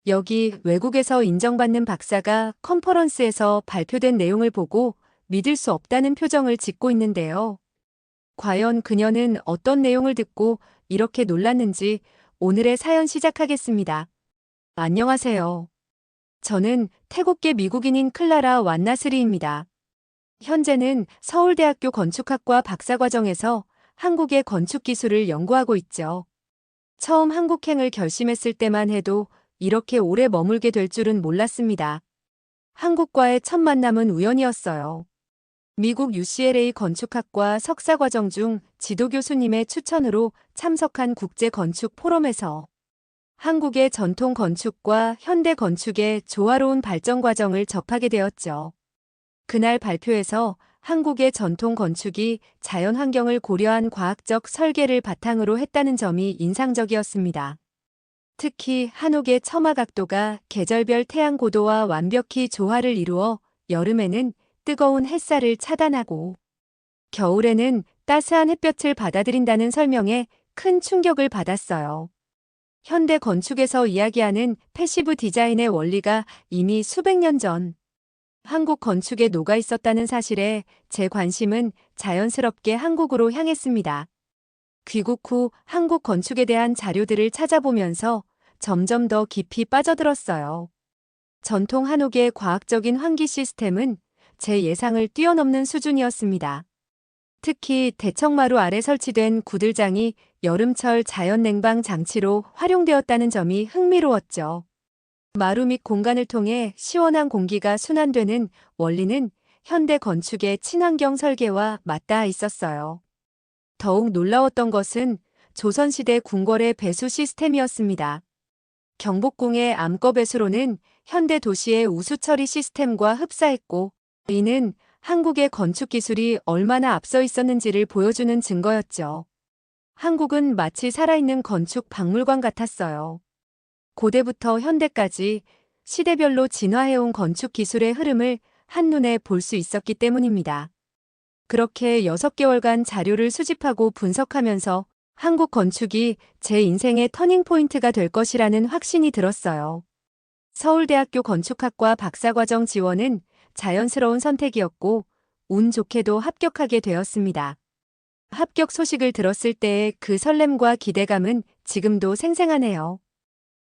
여기 외국에서 인정받는 박사가 컨퍼런스에서 발표된 내용을 보고 믿을 수 없다는 표정을 짓고 있는데요. 과연 그녀는 어떤 내용을 듣고 이렇게 놀랐는지 오늘의 사연 시작하겠습니다. 안녕하세요. 저는 태국계 미국인인 클라라 완나스리입니다. 현재는 서울대학교 건축학과 박사과정에서 한국의 건축 기술을 연구하고 있죠. 처음 한국행을 결심했을 때만 해도 이렇게 오래 머물게 될 줄은 몰랐습니다. 한국과의 첫 만남은 우연이었어요. 미국 UCLA 건축학과 석사과정 중 지도교수님의 추천으로 참석한 국제건축 포럼에서 한국의 전통 건축과 현대 건축의 조화로운 발전 과정을 접하게 되었죠. 그날 발표에서 한국의 전통 건축이 자연 환경을 고려한 과학적 설계를 바탕으로 했다는 점이 인상적이었습니다. 특히 한옥의 처마 각도가 계절별 태양 고도와 완벽히 조화를 이루어 여름에는 뜨거운 햇살을 차단하고 겨울에는 따스한 햇볕을 받아들인다는 설명에 큰 충격을 받았어요. 현대 건축에서 이야기하는 패시브 디자인의 원리가 이미 수백 년 전 한국 건축에 녹아 있었다는 사실에 제 관심은 자연스럽게 한국으로 향했습니다. 귀국 후 한국 건축에 대한 자료들을 찾아보면서 점점 더 깊이 빠져들었어요. 전통 한옥의 과학적인 환기 시스템은 제 예상을 뛰어넘는 수준이었습니다. 특히 대청마루 아래 설치된 구들장이 여름철 자연 냉방 장치로 활용되었다는 점이 흥미로웠죠. 마루 및 공간을 통해 시원한 공기가 순환되는 원리는 현대 건축의 친환경 설계와 맞닿아 있었어요. 더욱 놀라웠던 것은 조선시대 궁궐의 배수 시스템이었습니다. 경복궁의 암거 배수로는 현대 도시의 우수 처리 시스템과 흡사했고, 이는 한국의 건축 기술이 얼마나 앞서 있었는지를 보여주는 증거였죠. 한국은 마치 살아있는 건축 박물관 같았어요. 고대부터 현대까지 시대별로 진화해온 건축 기술의 흐름을 한눈에 볼 수 있었기 때문입니다. 그렇게 6개월간 자료를 수집하고 분석하면서 한국 건축이 제 인생의 터닝포인트가 될 것이라는 확신이 들었어요. 서울대학교 건축학과 박사과정 지원은 자연스러운 선택이었고 운 좋게도 합격하게 되었습니다. 합격 소식을 들었을 때의 그 설렘과 기대감은 지금도 생생하네요.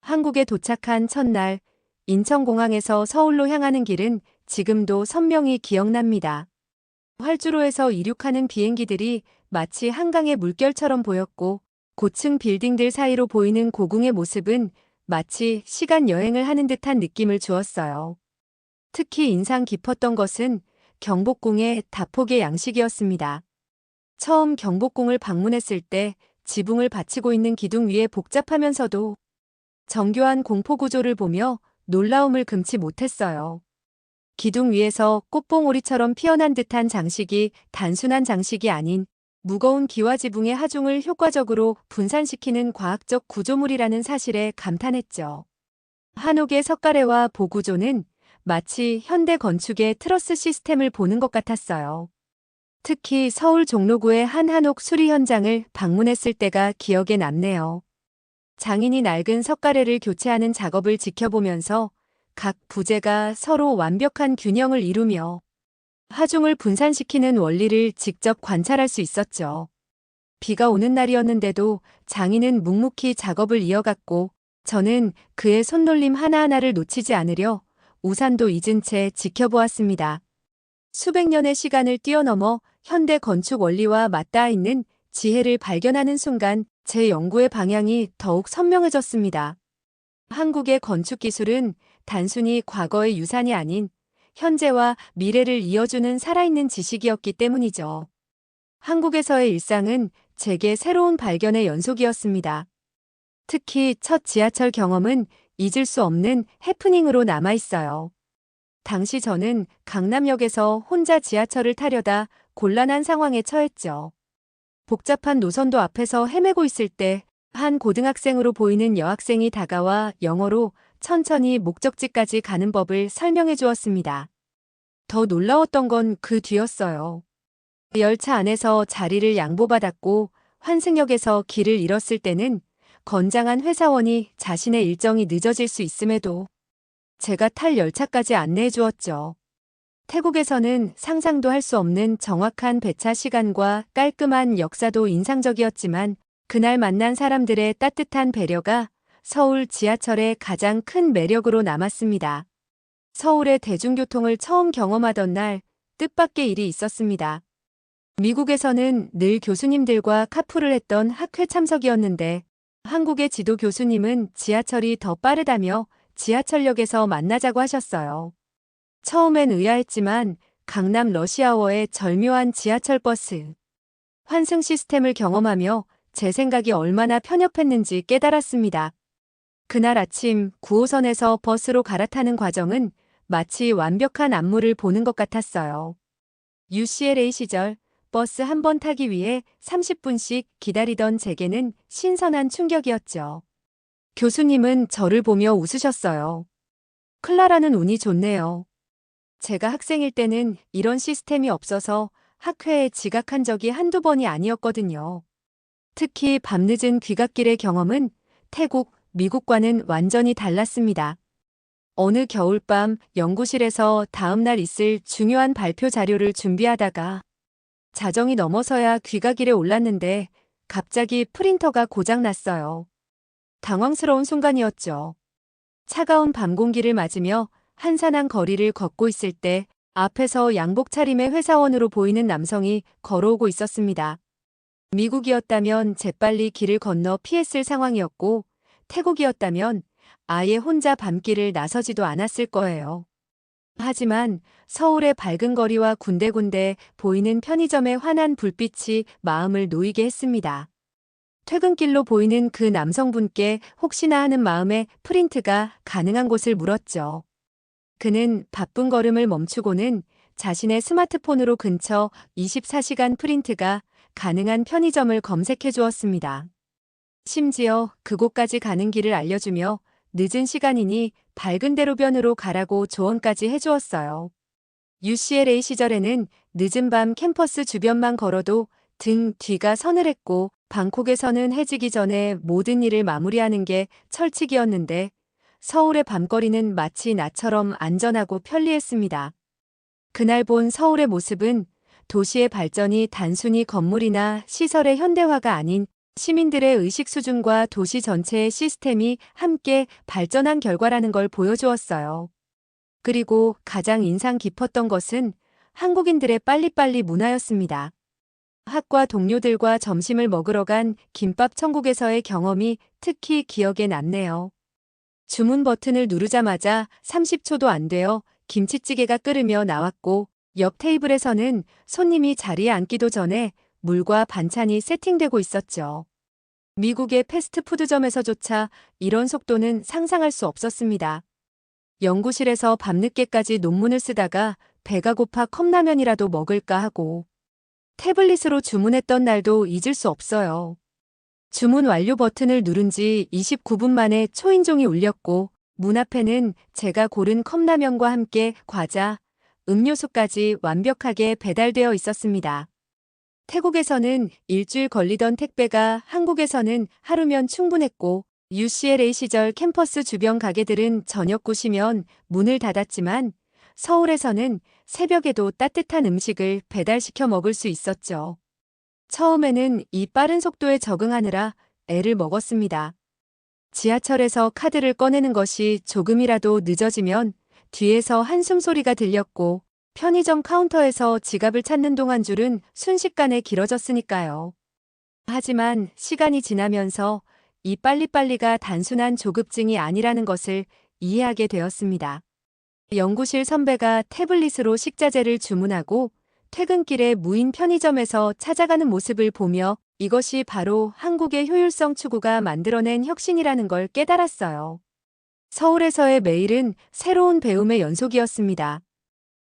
한국에 도착한 첫날, 인천공항에서 서울로 향하는 길은 지금도 선명히 기억납니다. 활주로에서 이륙하는 비행기들이 마치 한강의 물결처럼 보였고 고층 빌딩들 사이로 보이는 고궁의 모습은 마치 시간 여행을 하는 듯한 느낌을 주었어요. 특히 인상 깊었던 것은 경복궁의 다폭의 양식이었습니다. 처음 경복궁을 방문했을 때 지붕을 받치고 있는 기둥 위에 복잡하면서도 정교한 공포 구조를 보며 놀라움을 금치 못했어요. 기둥 위에서 꽃봉오리처럼 피어난 듯한 장식이 단순한 장식이 아닌 무거운 기와 지붕의 하중을 효과적으로 분산시키는 과학적 구조물이라는 사실에 감탄했죠. 한옥의 석가래와 보구조는 마치 현대 건축의 트러스 시스템을 보는 것 같았어요. 특히 서울 종로구의 한 한옥 수리 현장을 방문했을 때가 기억에 남네요. 장인이 낡은 석가래를 교체하는 작업을 지켜보면서 각 부재가 서로 완벽한 균형을 이루며 하중을 분산시키는 원리를 직접 관찰할 수 있었죠. 비가 오는 날이었는데도 장인은 묵묵히 작업을 이어갔고 저는 그의 손놀림 하나하나를 놓치지 않으려 우산도 잊은 채 지켜보았습니다. 수백 년의 시간을 뛰어넘어 현대 건축 원리와 맞닿아 있는 지혜를 발견하는 순간 제 연구의 방향이 더욱 선명해졌습니다. 한국의 건축 기술은 단순히 과거의 유산이 아닌 현재와 미래를 이어주는 살아있는 지식이었기 때문이죠. 한국에서의 일상은 제게 새로운 발견의 연속이었습니다. 특히 첫 지하철 경험은 잊을 수 없는 해프닝으로 남아있어요. 당시 저는 강남역에서 혼자 지하철을 타려다 곤란한 상황에 처했죠. 복잡한 노선도 앞에서 헤매고 있을 때 한 고등학생으로 보이는 여학생이 다가와 영어로 천천히 목적지까지 가는 법을 설명해 주었습니다. 더 놀라웠던 건 그 뒤였어요. 열차 안에서 자리를 양보받았고 환승역에서 길을 잃었을 때는 건장한 회사원이 자신의 일정이 늦어질 수 있음에도 제가 탈 열차까지 안내해 주었죠. 태국에서는 상상도 할 수 없는 정확한 배차 시간과 깔끔한 역사도 인상적이었지만 그날 만난 사람들의 따뜻한 배려가 서울 지하철의 가장 큰 매력으로 남았습니다. 서울의 대중교통을 처음 경험하던 날 뜻밖의 일이 있었습니다. 미국에서는 늘 교수님들과 카풀을 했던 학회 참석이었는데 한국의 지도 교수님은 지하철이 더 빠르다며 지하철역에서 만나자고 하셨어요. 처음엔 의아했지만 강남 러시아워의 절묘한 지하철 버스 환승 시스템을 경험하며 제 생각이 얼마나 편협했는지 깨달았습니다. 그날 아침 9호선에서 버스로 갈아타는 과정은 마치 완벽한 안무를 보는 것 같았어요. UCLA 시절 버스 한 번 타기 위해 30분씩 기다리던 제게는 신선한 충격이었죠. 교수님은 저를 보며 웃으셨어요. 클라라는 운이 좋네요. 제가 학생일 때는 이런 시스템이 없어서 학회에 지각한 적이 한두 번이 아니었거든요. 특히 밤늦은 귀갓길의 경험은 태국, 미국과는 완전히 달랐습니다. 어느 겨울밤 연구실에서 다음날 있을 중요한 발표 자료를 준비하다가 자정이 넘어서야 귀가길에 올랐는데 갑자기 프린터가 고장났어요. 당황스러운 순간이었죠. 차가운 밤 공기를 맞으며 한산한 거리를 걷고 있을 때 앞에서 양복 차림의 회사원으로 보이는 남성이 걸어오고 있었습니다. 미국이었다면 재빨리 길을 건너 피했을 상황이었고 태국이었다면 아예 혼자 밤길을 나서지도 않았을 거예요. 하지만 서울의 밝은 거리와 군데군데 보이는 편의점의 환한 불빛이 마음을 놓이게 했습니다. 퇴근길로 보이는 그 남성분께 혹시나 하는 마음에 프린트가 가능한 곳을 물었죠. 그는 바쁜 걸음을 멈추고는 자신의 스마트폰으로 근처 24시간 프린트가 가능한 편의점을 검색해 주었습니다. 심지어 그곳까지 가는 길을 알려주며 늦은 시간이니 밝은 대로변으로 가라고 조언까지 해주었어요. UCLA 시절에는 늦은 밤 캠퍼스 주변만 걸어도 등 뒤가 서늘했고 방콕에서는 해지기 전에 모든 일을 마무리하는 게 철칙이었는데 서울의 밤거리는 마치 나처럼 안전하고 편리했습니다. 그날 본 서울의 모습은 도시의 발전이 단순히 건물이나 시설의 현대화가 아닌 시민들의 의식 수준과 도시 전체의 시스템이 함께 발전한 결과라는 걸 보여주었어요. 그리고 가장 인상 깊었던 것은 한국인들의 빨리빨리 문화였습니다. 학과 동료들과 점심을 먹으러 간 김밥 천국에서의 경험이 특히 기억에 남네요. 주문 버튼을 누르자마자 30초도 안 되어 김치찌개가 끓으며 나왔고 옆 테이블에서는 손님이 자리에 앉기도 전에 물과 반찬이 세팅되고 있었죠. 미국의 패스트푸드점에서조차 이런 속도는 상상할 수 없었습니다. 연구실에서 밤늦게까지 논문을 쓰다가 배가 고파 컵라면이라도 먹을까 하고 태블릿으로 주문했던 날도 잊을 수 없어요. 주문 완료 버튼을 누른 지 29분 만에 초인종이 울렸고 문 앞에는 제가 고른 컵라면과 함께 과자, 음료수까지 완벽하게 배달되어 있었습니다. 태국에서는 일주일 걸리던 택배가 한국에서는 하루면 충분했고 UCLA 시절 캠퍼스 주변 가게들은 저녁 9시면 문을 닫았지만 서울에서는 새벽에도 따뜻한 음식을 배달시켜 먹을 수 있었죠. 처음에는 이 빠른 속도에 적응하느라 애를 먹었습니다. 지하철에서 카드를 꺼내는 것이 조금이라도 늦어지면 뒤에서 한숨 소리가 들렸고 편의점 카운터에서 지갑을 찾는 동안 줄은 순식간에 길어졌으니까요. 하지만 시간이 지나면서 이 빨리빨리가 단순한 조급증이 아니라는 것을 이해하게 되었습니다. 연구실 선배가 태블릿으로 식자재를 주문하고 퇴근길에 무인 편의점에서 찾아가는 모습을 보며 이것이 바로 한국의 효율성 추구가 만들어낸 혁신이라는 걸 깨달았어요. 서울에서의 매일은 새로운 배움의 연속이었습니다.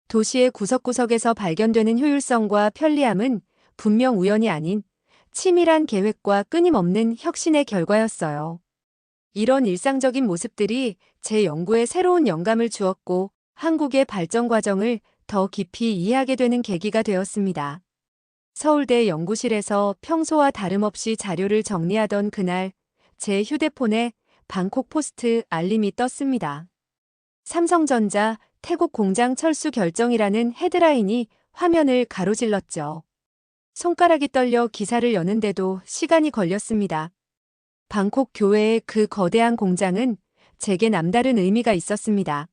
도시의 구석구석에서 발견되는 효율성과 편리함은 분명 우연이 아닌 치밀한 계획과 끊임없는 혁신의 결과였어요. 이런 일상적인 모습들이 제 연구에 새로운 영감을 주었고 한국의 발전 과정을 더 깊이 이해하게 되는 계기가 되었습니다. 서울대 연구실에서 평소와 다름없이 자료를 정리하던 그날 제 휴대폰에 방콕 포스트 알림이 떴습니다. 삼성전자 태국 공장 철수 결정이라는 헤드라인이 화면을 가로질렀죠. 손가락이 떨려 기사를 여는데도 시간이 걸렸습니다. 방콕 교외의 그 거대한 공장은 제게 남다른 의미가 있었습니다.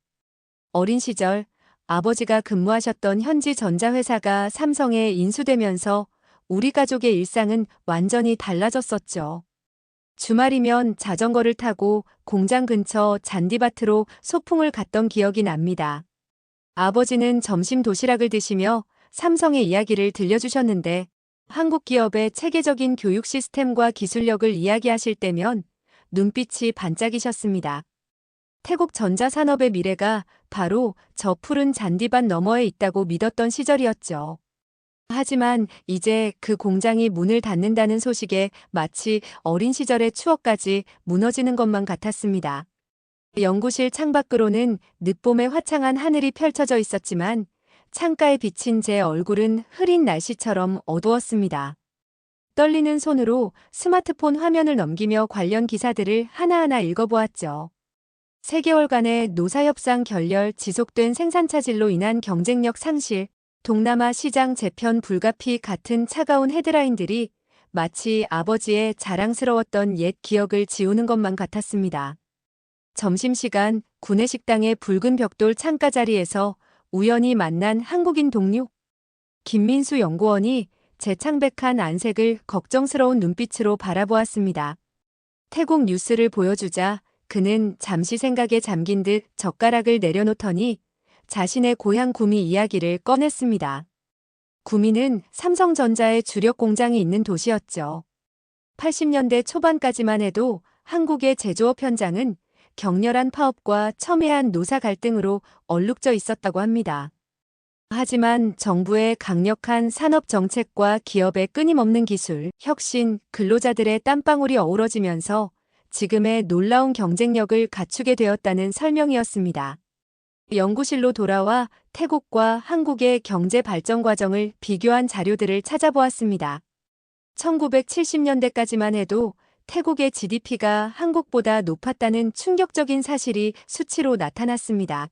어린 시절 아버지가 근무하셨던 현지 전자회사가 삼성에 인수되면서 우리 가족의 일상은 완전히 달라졌었죠. 주말이면 자전거를 타고 공장 근처 잔디밭으로 소풍을 갔던 기억이 납니다. 아버지는 점심 도시락을 드시며 삼성의 이야기를 들려주셨는데 한국 기업의 체계적인 교육 시스템과 기술력을 이야기하실 때면 눈빛이 반짝이셨습니다. 태국 전자산업의 미래가 바로 저 푸른 잔디밭 너머에 있다고 믿었던 시절이었죠. 하지만 이제 그 공장이 문을 닫는다는 소식에 마치 어린 시절의 추억까지 무너지는 것만 같았습니다. 연구실 창밖으로는 늦봄의 화창한 하늘이 펼쳐져 있었지만 창가에 비친 제 얼굴은 흐린 날씨처럼 어두웠습니다. 떨리는 손으로 스마트폰 화면을 넘기며 관련 기사들을 하나하나 읽어보았죠. 3개월간의 노사협상 결렬, 지속된 생산 차질로 인한 경쟁력 상실, 동남아 시장 재편 불가피 같은 차가운 헤드라인들이 마치 아버지의 자랑스러웠던 옛 기억을 지우는 것만 같았습니다. 점심시간 구내식당의 붉은 벽돌 창가 자리에서 우연히 만난 한국인 동료 김민수 연구원이 제 창백한 안색을 걱정스러운 눈빛으로 바라보았습니다. 태국 뉴스를 보여주자 그는 잠시 생각에 잠긴 듯 젓가락을 내려놓더니 자신의 고향 구미 이야기를 꺼냈습니다. 구미는 삼성전자의 주력 공장이 있는 도시였죠. 80년대 초반까지만 해도 한국의 제조업 현장은 격렬한 파업과 첨예한 노사 갈등으로 얼룩져 있었다고 합니다. 하지만 정부의 강력한 산업 정책과 기업의 끊임없는 기술, 혁신, 근로자들의 땀방울이 어우러지면서 지금의 놀라운 경쟁력을 갖추게 되었다는 설명이었습니다. 연구실로 돌아와 태국과 한국의 경제 발전 과정을 비교한 자료들을 찾아보았습니다. 1970년대까지만 해도 태국의 GDP가 한국보다 높았다는 충격적인 사실이 수치로 나타났습니다.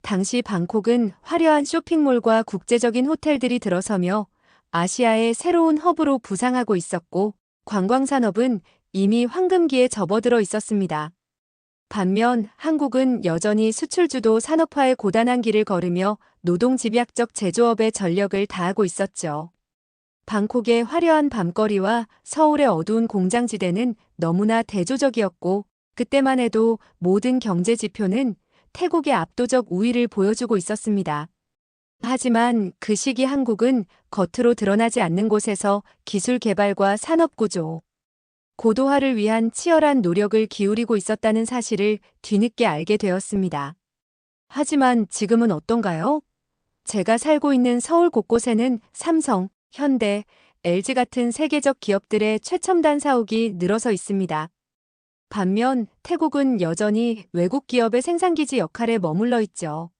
당시 방콕은 화려한 쇼핑몰과 국제적인 호텔들이 들어서며 아시아의 새로운 허브로 부상하고 있었고 관광산업은 이미 황금기에 접어들어 있었습니다. 반면 한국은 여전히 수출주도 산업화의 고단한 길을 걸으며 노동집약적 제조업에 전력을 다하고 있었죠. 방콕의 화려한 밤거리와 서울의 어두운 공장지대는 너무나 대조적이었고 그때만 해도 모든 경제 지표는 태국의 압도적 우위를 보여주고 있었습니다. 하지만 그 시기 한국은 겉으로 드러나지 않는 곳에서 기술 개발과 산업 구조, 고도화를 위한 치열한 노력을 기울이고 있었다는 사실을 뒤늦게 알게 되었습니다. 하지만 지금은 어떤가요? 제가 살고 있는 서울 곳곳에는 삼성, 현대, LG 같은 세계적 기업들의 최첨단 사옥이 늘어서 있습니다. 반면 태국은 여전히 외국 기업의 생산기지 역할에 머물러 있죠.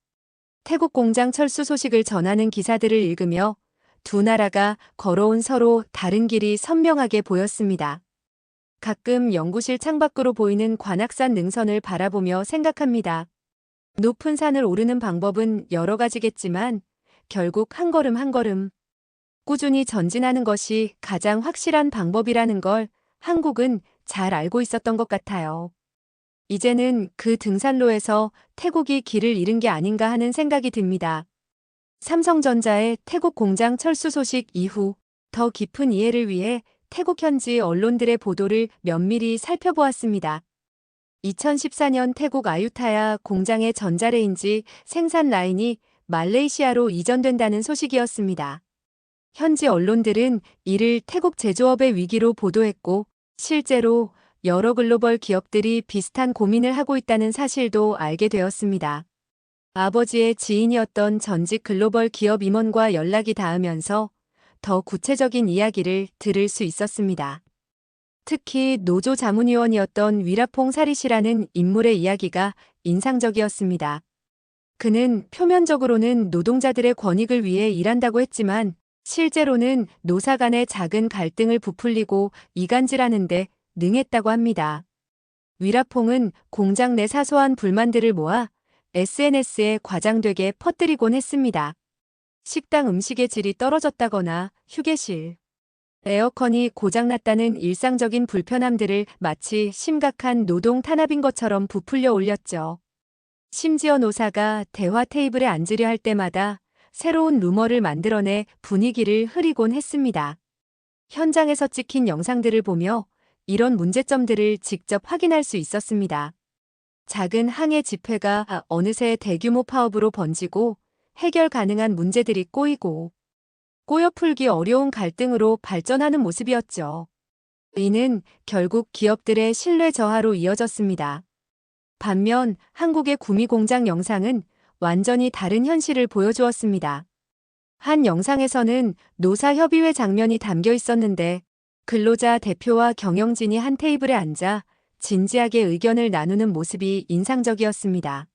태국 공장 철수 소식을 전하는 기사들을 읽으며 두 나라가 걸어온 서로 다른 길이 선명하게 보였습니다. 가끔 연구실 창밖으로 보이는 관악산 능선을 바라보며 생각합니다. 높은 산을 오르는 방법은 여러 가지겠지만 결국 한 걸음 한 걸음 꾸준히 전진하는 것이 가장 확실한 방법이라는 걸 한국은 잘 알고 있었던 것 같아요. 이제는 그 등산로에서 태국이 길을 잃은 게 아닌가 하는 생각이 듭니다. 삼성전자의 태국 공장 철수 소식 이후 더 깊은 이해를 위해 태국 현지 언론들의 보도를 면밀히 살펴보았습니다. 2014년 태국 아유타야 공장의 전자레인지 생산 라인이 말레이시아로 이전된다는 소식이었습니다. 현지 언론들은 이를 태국 제조업의 위기로 보도했고 실제로 여러 글로벌 기업들이 비슷한 고민을 하고 있다는 사실도 알게 되었습니다. 아버지의 지인이었던 전직 글로벌 기업 임원과 연락이 닿으면서 더 구체적인 이야기를 들을 수 있었습니다. 특히 노조 자문위원이었던 위라퐁 사리시라는 인물의 이야기가 인상적이었습니다. 그는 표면적으로는 노동자들의 권익을 위해 일한다고 했지만 실제로는 노사 간의 작은 갈등을 부풀리고 이간질하는데 능했다고 합니다. 위라퐁은 공장 내 사소한 불만들을 모아 SNS에 과장되게 퍼뜨리곤 했습니다. 식당 음식의 질이 떨어졌다거나 휴게실, 에어컨이 고장났다는 일상적인 불편함들을 마치 심각한 노동 탄압인 것처럼 부풀려 올렸죠. 심지어 노사가 대화 테이블에 앉으려 할 때마다 새로운 루머를 만들어내 분위기를 흐리곤 했습니다. 현장에서 찍힌 영상들을 보며 이런 문제점들을 직접 확인할 수 있었습니다. 작은 항해 집회가 어느새 대규모 파업으로 번지고 해결 가능한 문제들이 꼬이고 꼬여 풀기 어려운 갈등으로 발전하는 모습이었죠. 이는 결국 기업들의 신뢰 저하로 이어졌습니다. 반면 한국의 구미 공장 영상은 완전히 다른 현실을 보여주었습니다. 한 영상에서는 노사협의회 장면이 담겨 있었는데 근로자 대표와 경영진이 한 테이블에 앉아 진지하게 의견을 나누는 모습이 인상적이었습니다.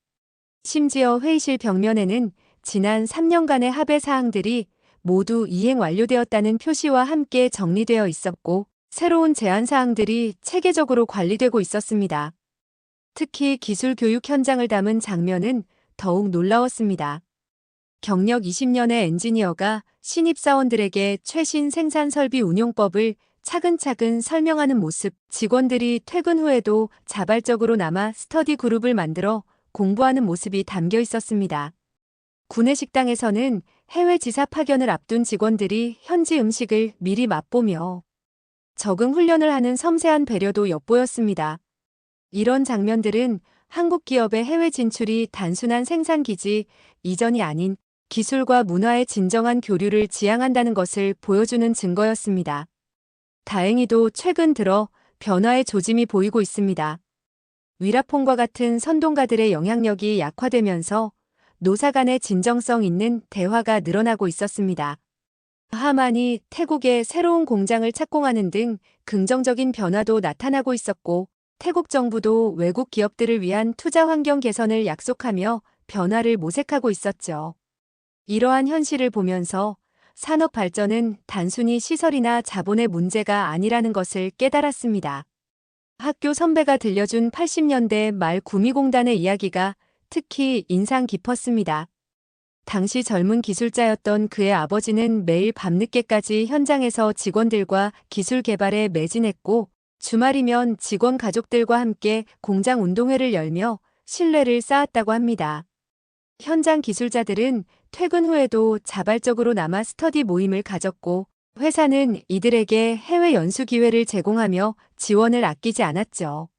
심지어 회의실 벽면에는 지난 3년간의 합의 사항들이 모두 이행 완료되었다는 표시와 함께 정리되어 있었고 새로운 제안 사항들이 체계적으로 관리되고 있었습니다. 특히 기술 교육 현장을 담은 장면은 더욱 놀라웠습니다. 경력 20년의 엔지니어가 신입사원들에게 최신 생산 설비 운용법을 차근차근 설명하는 모습, 직원들이 퇴근 후에도 자발적으로 남아 스터디 그룹을 만들어 공부하는 모습이 담겨 있었습니다. 구내식당에서는 해외 지사 파견을 앞둔 직원들이 현지 음식을 미리 맛보며 적응 훈련을 하는 섬세한 배려도 엿보였습니다. 이런 장면들은 한국 기업의 해외 진출이 단순한 생산 기지 이전이 아닌 기술과 문화의 진정한 교류를 지향한다는 것을 보여주는 증거였습니다. 다행히도 최근 들어 변화의 조짐이 보이고 있습니다. 위라퐁과 같은 선동가들의 영향력이 약화되면서 노사 간의 진정성 있는 대화가 늘어나고 있었습니다. 하만이 태국에 새로운 공장을 착공하는 등 긍정적인 변화도 나타나고 있었고 태국 정부도 외국 기업들을 위한 투자 환경 개선을 약속하며 변화를 모색하고 있었죠. 이러한 현실을 보면서 산업 발전은 단순히 시설이나 자본의 문제가 아니라는 것을 깨달았습니다. 학교 선배가 들려준 80년대 말 구미공단의 이야기가 특히 인상 깊었습니다. 당시 젊은 기술자였던 그의 아버지는 매일 밤늦게까지 현장에서 직원들과 기술 개발에 매진했고 주말이면 직원 가족들과 함께 공장 운동회를 열며 신뢰를 쌓았다고 합니다. 현장 기술자들은 퇴근 후에도 자발적으로 남아 스터디 모임을 가졌고 회사는 이들에게 해외 연수 기회를 제공하며 지원을 아끼지 않았죠.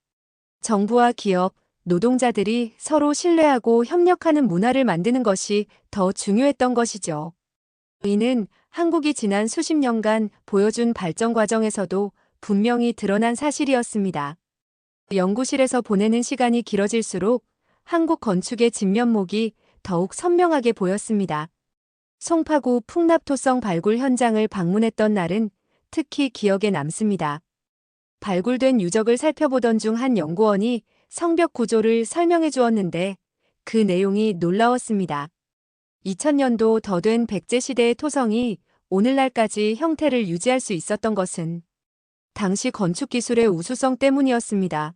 정부와 기업, 노동자들이 서로 신뢰하고 협력하는 문화를 만드는 것이 더 중요했던 것이죠. 이는 한국이 지난 수십 년간 보여준 발전 과정에서도 분명히 드러난 사실이었습니다. 연구실에서 보내는 시간이 길어질수록 한국 건축의 진면목이 더욱 선명하게 보였습니다. 송파구 풍납토성 발굴 현장을 방문했던 날은 특히 기억에 남습니다. 발굴된 유적을 살펴보던 중 한 연구원이 성벽 구조를 설명해 주었는데 그 내용이 놀라웠습니다. 2000년도 더 된 백제시대의 토성이 오늘날까지 형태를 유지할 수 있었던 것은 당시 건축기술의 우수성 때문이었습니다.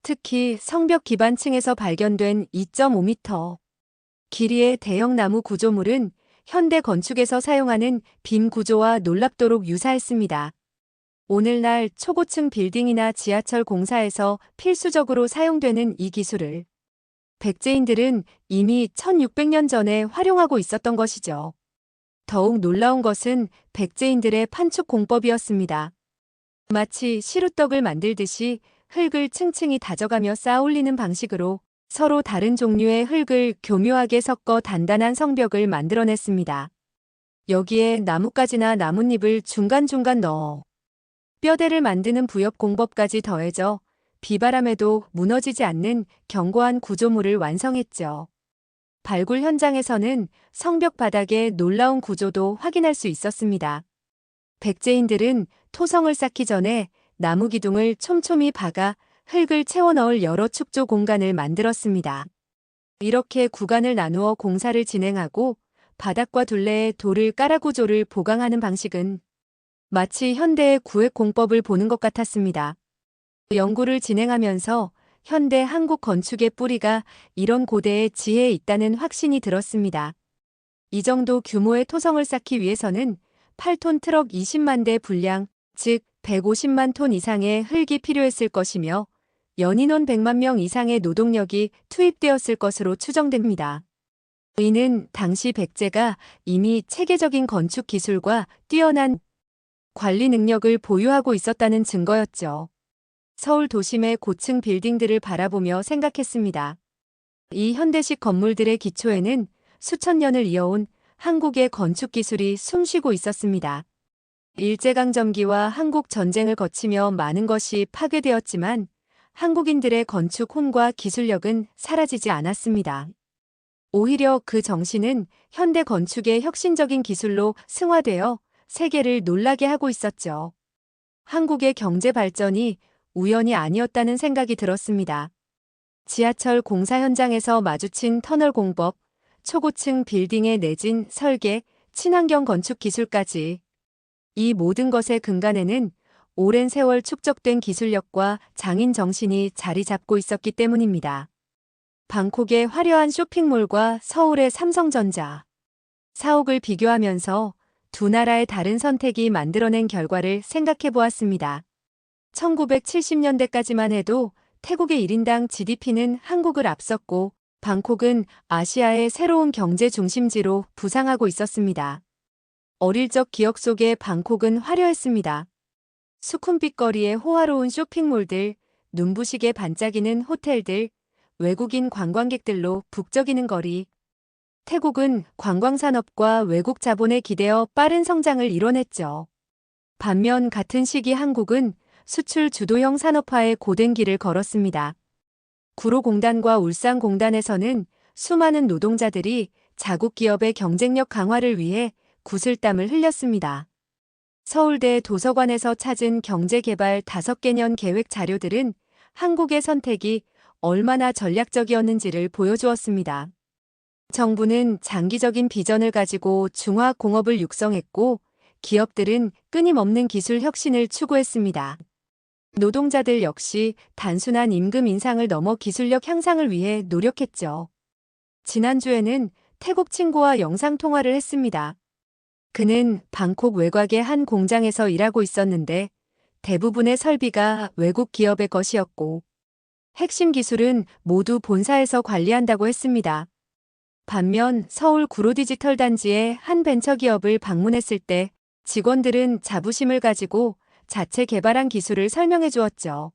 특히 성벽 기반층에서 발견된 2.5m 길이의 대형 나무 구조물은 현대 건축에서 사용하는 빔 구조와 놀랍도록 유사했습니다. 오늘날 초고층 빌딩이나 지하철 공사에서 필수적으로 사용되는 이 기술을 백제인들은 이미 1600년 전에 활용하고 있었던 것이죠. 더욱 놀라운 것은 백제인들의 판축 공법이었습니다. 마치 시루떡을 만들듯이 흙을 층층이 다져가며 쌓아 올리는 방식으로 서로 다른 종류의 흙을 교묘하게 섞어 단단한 성벽을 만들어냈습니다. 여기에 나뭇가지나 나뭇잎을 중간중간 넣어 뼈대를 만드는 부엽 공법까지 더해져 비바람에도 무너지지 않는 견고한 구조물을 완성했죠. 발굴 현장에서는 성벽 바닥의 놀라운 구조도 확인할 수 있었습니다. 백제인들은 토성을 쌓기 전에 나무 기둥을 촘촘히 박아 흙을 채워 넣을 여러 축조 공간을 만들었습니다. 이렇게 구간을 나누어 공사를 진행하고 바닥과 둘레에 돌을 깔아 구조를 보강하는 방식은 마치 현대의 구획 공법을 보는 것 같았습니다. 연구를 진행하면서 현대 한국 건축의 뿌리가 이런 고대의 지혜에 있다는 확신이 들었습니다. 이 정도 규모의 토성을 쌓기 위해서는 8톤 트럭 20만 대 분량, 즉 150만 톤 이상의 흙이 필요했을 것이며 연인원 100만 명 이상의 노동력이 투입되었을 것으로 추정됩니다. 이는 당시 백제가 이미 체계적인 건축 기술과 뛰어난 관리 능력을 보유하고 있었다는 증거였죠. 서울 도심의 고층 빌딩들을 바라보며 생각했습니다. 이 현대식 건물들의 기초에는 수천 년을 이어온 한국의 건축 기술이 숨쉬고 있었습니다. 일제강점기와 한국 전쟁을 거치며 많은 것이 파괴되었지만 한국인들의 건축 혼과 기술력은 사라지지 않았습니다. 오히려 그 정신은 현대 건축의 혁신적인 기술로 승화되어 세계를 놀라게 하고 있었죠. 한국의 경제 발전이 우연이 아니었다는 생각이 들었습니다. 지하철 공사 현장에서 마주친 터널 공법, 초고층 빌딩의 내진 설계, 친환경 건축 기술까지 이 모든 것의 근간에는 오랜 세월 축적된 기술력과 장인 정신이 자리 잡고 있었기 때문입니다. 방콕의 화려한 쇼핑몰과 서울의 삼성전자, 사옥을 비교하면서 두 나라의 다른 선택이 만들어낸 결과를 생각해 보았습니다. 1970년대까지만 해도 태국의 1인당 GDP는 한국을 앞섰고 방콕은 아시아의 새로운 경제 중심지로 부상하고 있었습니다. 어릴 적 기억 속에 방콕은 화려했습니다. 수쿰빛 거리의 호화로운 쇼핑몰들, 눈부시게 반짝이는 호텔들, 외국인 관광객들로 북적이는 거리. 태국은 관광산업과 외국 자본에 기대어 빠른 성장을 이뤄냈죠. 반면 같은 시기 한국은 수출 주도형 산업화의 고된 길을 걸었습니다. 구로공단과 울산공단에서는 수많은 노동자들이 자국 기업의 경쟁력 강화를 위해 구슬땀을 흘렸습니다. 서울대 도서관에서 찾은 경제개발 5개년 계획 자료들은 한국의 선택이 얼마나 전략적이었는지를 보여주었습니다. 정부는 장기적인 비전을 가지고 중화공업을 육성했고 기업들은 끊임없는 기술 혁신을 추구했습니다. 노동자들 역시 단순한 임금 인상을 넘어 기술력 향상을 위해 노력했죠. 지난주에는 태국 친구와 영상통화를 했습니다. 그는 방콕 외곽의 한 공장에서 일하고 있었는데 대부분의 설비가 외국 기업의 것이었고 핵심 기술은 모두 본사에서 관리한다고 했습니다. 반면 서울 구로디지털 단지의 한 벤처기업을 방문했을 때 직원들은 자부심을 가지고 자체 개발한 기술을 설명해 주었죠.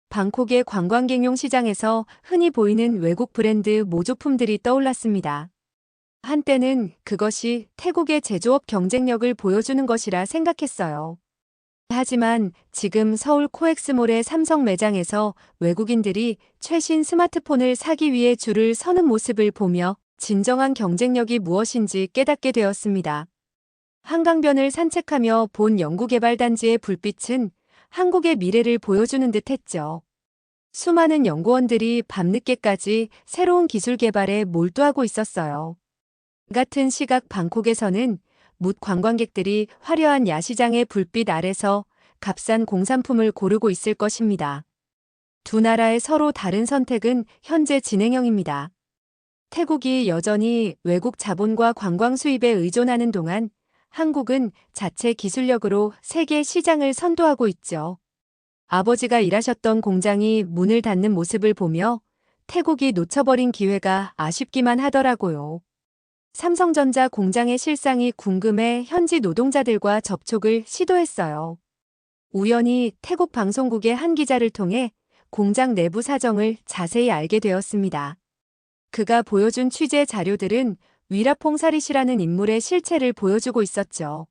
방콕의 관광객용 시장에서 흔히 보이는 외국 브랜드 모조품들이 떠올랐습니다. 한때는 그것이 태국의 제조업 경쟁력을 보여주는 것이라 생각했어요. 하지만 지금 서울 코엑스몰의 삼성 매장에서 외국인들이 최신 스마트폰을 사기 위해 줄을 서는 모습을 보며 진정한 경쟁력이 무엇인지 깨닫게 되었습니다. 한강변을 산책하며 본 연구개발단지의 불빛은 한국의 미래를 보여주는 듯 했죠. 수많은 연구원들이 밤늦게까지 새로운 기술 개발에 몰두하고 있었어요. 같은 시각 방콕에서는 묻 관광객들이 화려한 야시장의 불빛 아래서 값싼 공산품을 고르고 있을 것입니다. 두 나라의 서로 다른 선택은 현재 진행형입니다. 태국이 여전히 외국 자본과 관광 수입에 의존하는 동안 한국은 자체 기술력으로 세계 시장을 선도하고 있죠. 아버지가 일하셨던 공장이 문을 닫는 모습을 보며 태국이 놓쳐버린 기회가 아쉽기만 하더라고요. 삼성전자 공장의 실상이 궁금해 현지 노동자들과 접촉을 시도했어요. 우연히 태국 방송국의 한 기자를 통해 공장 내부 사정을 자세히 알게 되었습니다. 그가 보여준 취재 자료들은 위라퐁 사릿이라는 인물의 실체를 보여주고 있었죠.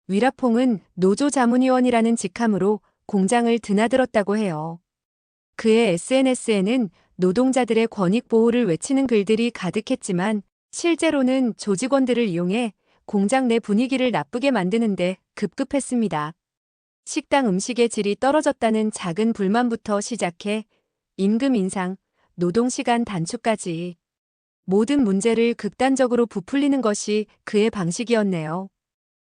위라퐁은 노조 자문위원이라는 직함으로 공장을 드나들었다고 해요. 그의 SNS에는 노동자들의 권익 보호를 외치는 글들이 가득했지만 실제로는 조직원들을 이용해 공장 내 분위기를 나쁘게 만드는데 급급했습니다. 식당 음식의 질이 떨어졌다는 작은 불만부터 시작해 임금 인상, 노동시간 단축까지 모든 문제를 극단적으로 부풀리는 것이 그의 방식이었네요.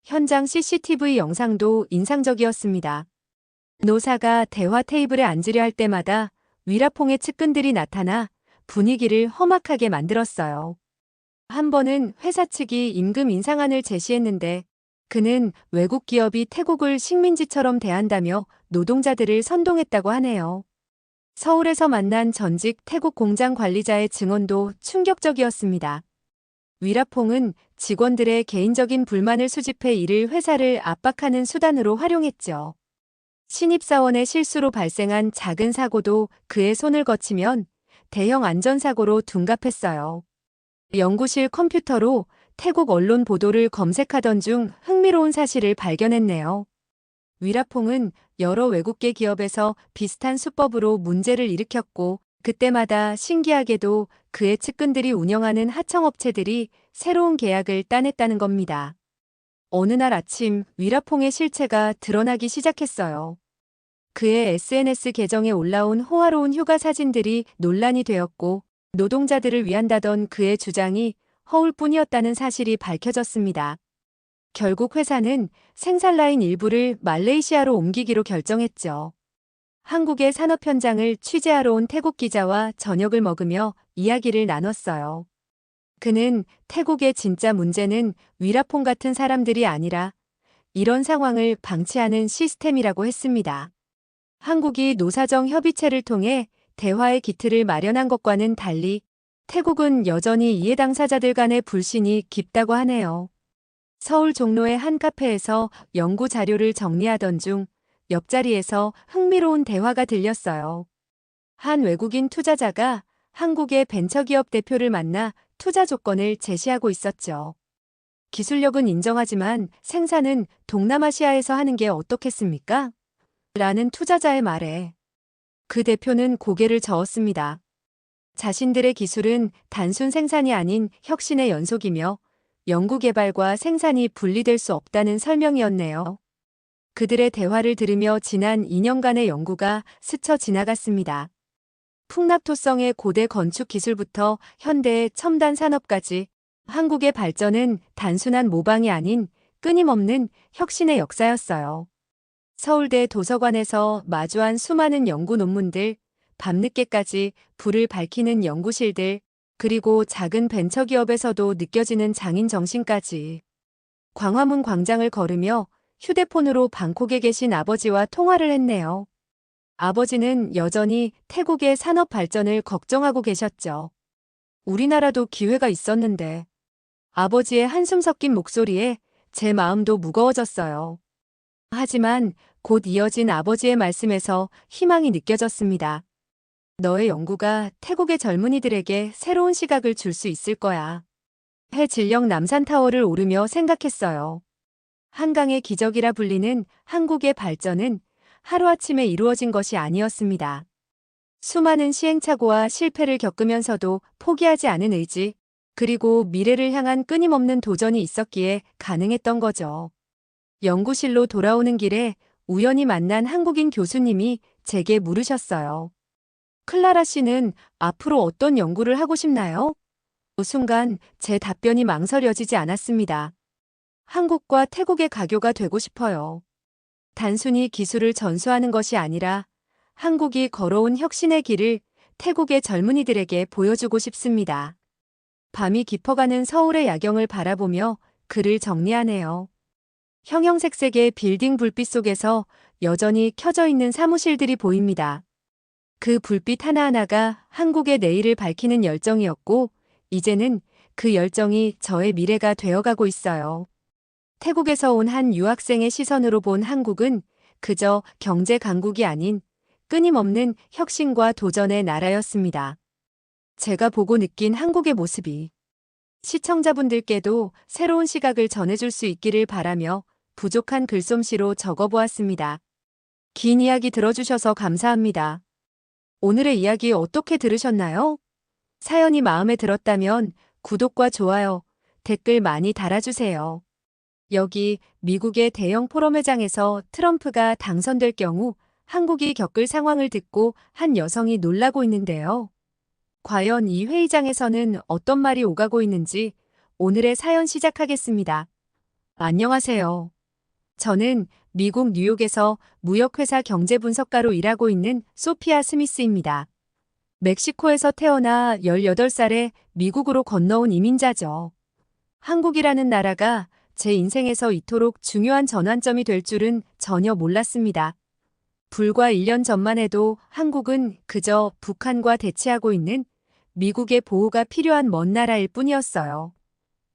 현장 CCTV 영상도 인상적이었습니다. 노사가 대화 테이블에 앉으려 할 때마다 위라퐁의 측근들이 나타나 분위기를 험악하게 만들었어요. 한 번은 회사 측이 임금 인상안을 제시했는데 그는 외국 기업이 태국을 식민지처럼 대한다며 노동자들을 선동했다고 하네요. 서울에서 만난 전직 태국 공장 관리자의 증언도 충격적이었습니다. 위라퐁은 직원들의 개인적인 불만을 수집해 이를 회사를 압박하는 수단으로 활용했죠. 신입사원의 실수로 발생한 작은 사고도 그의 손을 거치면 대형 안전사고로 둔갑했어요. 연구실 컴퓨터로 태국 언론 보도를 검색하던 중 흥미로운 사실을 발견했네요. 위라퐁은 여러 외국계 기업에서 비슷한 수법으로 문제를 일으켰고 그때마다 신기하게도 그의 측근들이 운영하는 하청업체들이 새로운 계약을 따냈다는 겁니다. 어느 날 아침 위라퐁의 실체가 드러나기 시작했어요. 그의 SNS 계정에 올라온 호화로운 휴가 사진들이 논란이 되었고 노동자들을 위한다던 그의 주장이 허울뿐이었다는 사실이 밝혀졌습니다. 결국 회사는 생산 라인 일부를 말레이시아로 옮기기로 결정했죠. 한국의 산업 현장을 취재하러 온 태국 기자와 저녁을 먹으며 이야기를 나눴어요. 그는 태국의 진짜 문제는 위라퐁 같은 사람들이 아니라 이런 상황을 방치하는 시스템이라고 했습니다. 한국이 노사정 협의체를 통해 대화의 기틀을 마련한 것과는 달리 태국은 여전히 이해 당사자들 간의 불신이 깊다고 하네요. 서울 종로의 한 카페에서 연구 자료를 정리하던 중 옆자리에서 흥미로운 대화가 들렸어요. 한 외국인 투자자가 한국의 벤처기업 대표를 만나 투자 조건을 제시하고 있었죠. 기술력은 인정하지만 생산은 동남아시아에서 하는 게 어떻겠습니까? 라는 투자자의 말에 그 대표는 고개를 저었습니다. 자신들의 기술은 단순 생산이 아닌 혁신의 연속이며 연구개발과 생산이 분리될 수 없다는 설명이었네요. 그들의 대화를 들으며 지난 2년간의 연구가 스쳐 지나갔습니다. 풍납토성의 고대 건축 기술부터 현대의 첨단 산업까지 한국의 발전은 단순한 모방이 아닌 끊임없는 혁신의 역사였어요. 서울대 도서관에서 마주한 수많은 연구 논문들, 밤늦게까지 불을 밝히는 연구실들, 그리고 작은 벤처기업에서도 느껴지는 장인 정신까지. 광화문 광장을 걸으며 휴대폰으로 방콕에 계신 아버지와 통화를 했네요. 아버지는 여전히 태국의 산업 발전을 걱정하고 계셨죠. 우리나라도 기회가 있었는데. 아버지의 한숨 섞인 목소리에 제 마음도 무거워졌어요. 하지만 곧 이어진 아버지의 말씀에서 희망이 느껴졌습니다. 너의 연구가 태국의 젊은이들에게 새로운 시각을 줄 수 있을 거야. 해질녘 남산타워를 오르며 생각했어요. 한강의 기적이라 불리는 한국의 발전은 하루아침에 이루어진 것이 아니었습니다. 수많은 시행착오와 실패를 겪으면서도 포기하지 않은 의지, 그리고 미래를 향한 끊임없는 도전이 있었기에 가능했던 거죠. 연구실로 돌아오는 길에 우연히 만난 한국인 교수님이 제게 물으셨어요. 클라라 씨는 앞으로 어떤 연구를 하고 싶나요? 그 순간 제 답변이 망설여지지 않았습니다. 한국과 태국의 가교가 되고 싶어요. 단순히 기술을 전수하는 것이 아니라 한국이 걸어온 혁신의 길을 태국의 젊은이들에게 보여주고 싶습니다. 밤이 깊어가는 서울의 야경을 바라보며 글을 정리하네요. 형형색색의 빌딩 불빛 속에서 여전히 켜져 있는 사무실들이 보입니다. 그 불빛 하나하나가 한국의 내일을 밝히는 열정이었고, 이제는 그 열정이 저의 미래가 되어가고 있어요. 태국에서 온 한 유학생의 시선으로 본 한국은 그저 경제 강국이 아닌 끊임없는 혁신과 도전의 나라였습니다. 제가 보고 느낀 한국의 모습이 시청자분들께도 새로운 시각을 전해줄 수 있기를 바라며 부족한 글솜씨로 적어보았습니다. 긴 이야기 들어주셔서 감사합니다. 오늘의 이야기 어떻게 들으셨나요? 사연이 마음에 들었다면 구독과 좋아요, 댓글 많이 달아주세요. 여기 미국의 대형 포럼회장에서 트럼프가 당선될 경우 한국이 겪을 상황을 듣고 한 여성이 놀라고 있는데요. 과연 이 회의장에서는 어떤 말이 오가고 있는지 오늘의 사연 시작하겠습니다. 안녕하세요. 저는 미국 뉴욕에서 무역회사 경제분석가로 일하고 있는 소피아 스미스입니다. 멕시코에서 태어나 18살에 미국으로 건너온 이민자죠. 한국이라는 나라가 제 인생에서 이토록 중요한 전환점이 될 줄은 전혀 몰랐습니다. 불과 1년 전만 해도 한국은 그저 북한과 대치하고 있는 미국의 보호가 필요한 먼 나라일 뿐이었어요.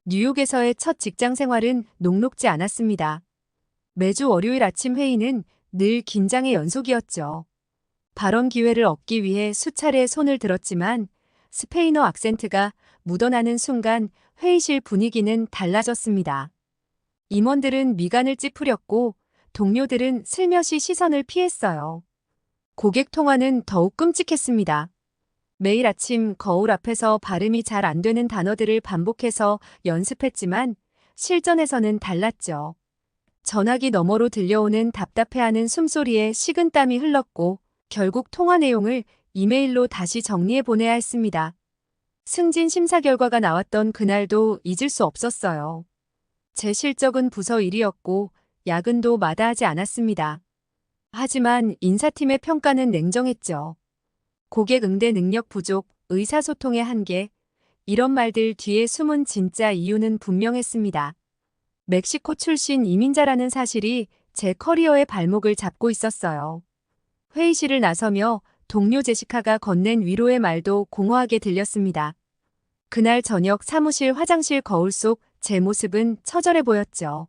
뉴욕에서의 첫 직장 생활은 녹록지 않았습니다. 매주 월요일 아침 회의는 늘 긴장의 연속이었죠. 발언 기회를 얻기 위해 수차례 손을 들었지만 스페인어 악센트가 묻어나는 순간 회의실 분위기는 달라졌습니다. 임원들은 미간을 찌푸렸고 동료들은 슬며시 시선을 피했어요. 고객 통화는 더욱 끔찍했습니다. 매일 아침 거울 앞에서 발음이 잘 안 되는 단어들을 반복해서 연습했지만 실전에서는 달랐죠. 전화기 너머로 들려오는 답답해하는 숨소리에 식은땀이 흘렀고 결국 통화 내용을 이메일로 다시 정리해 보내야 했습니다. 승진 심사 결과가 나왔던 그날도 잊을 수 없었어요. 제 실적은 부서 일이었고 야근도 마다하지 않았습니다. 하지만 인사팀의 평가는 냉정했죠. 고객 응대 능력 부족, 의사소통의 한계, 이런 말들 뒤에 숨은 진짜 이유는 분명했습니다. 멕시코 출신 이민자라는 사실이 제 커리어의 발목을 잡고 있었어요. 회의실을 나서며 동료 제시카가 건넨 위로의 말도 공허하게 들렸습니다. 그날 저녁 사무실 화장실 거울 속 제 모습은 처절해 보였죠.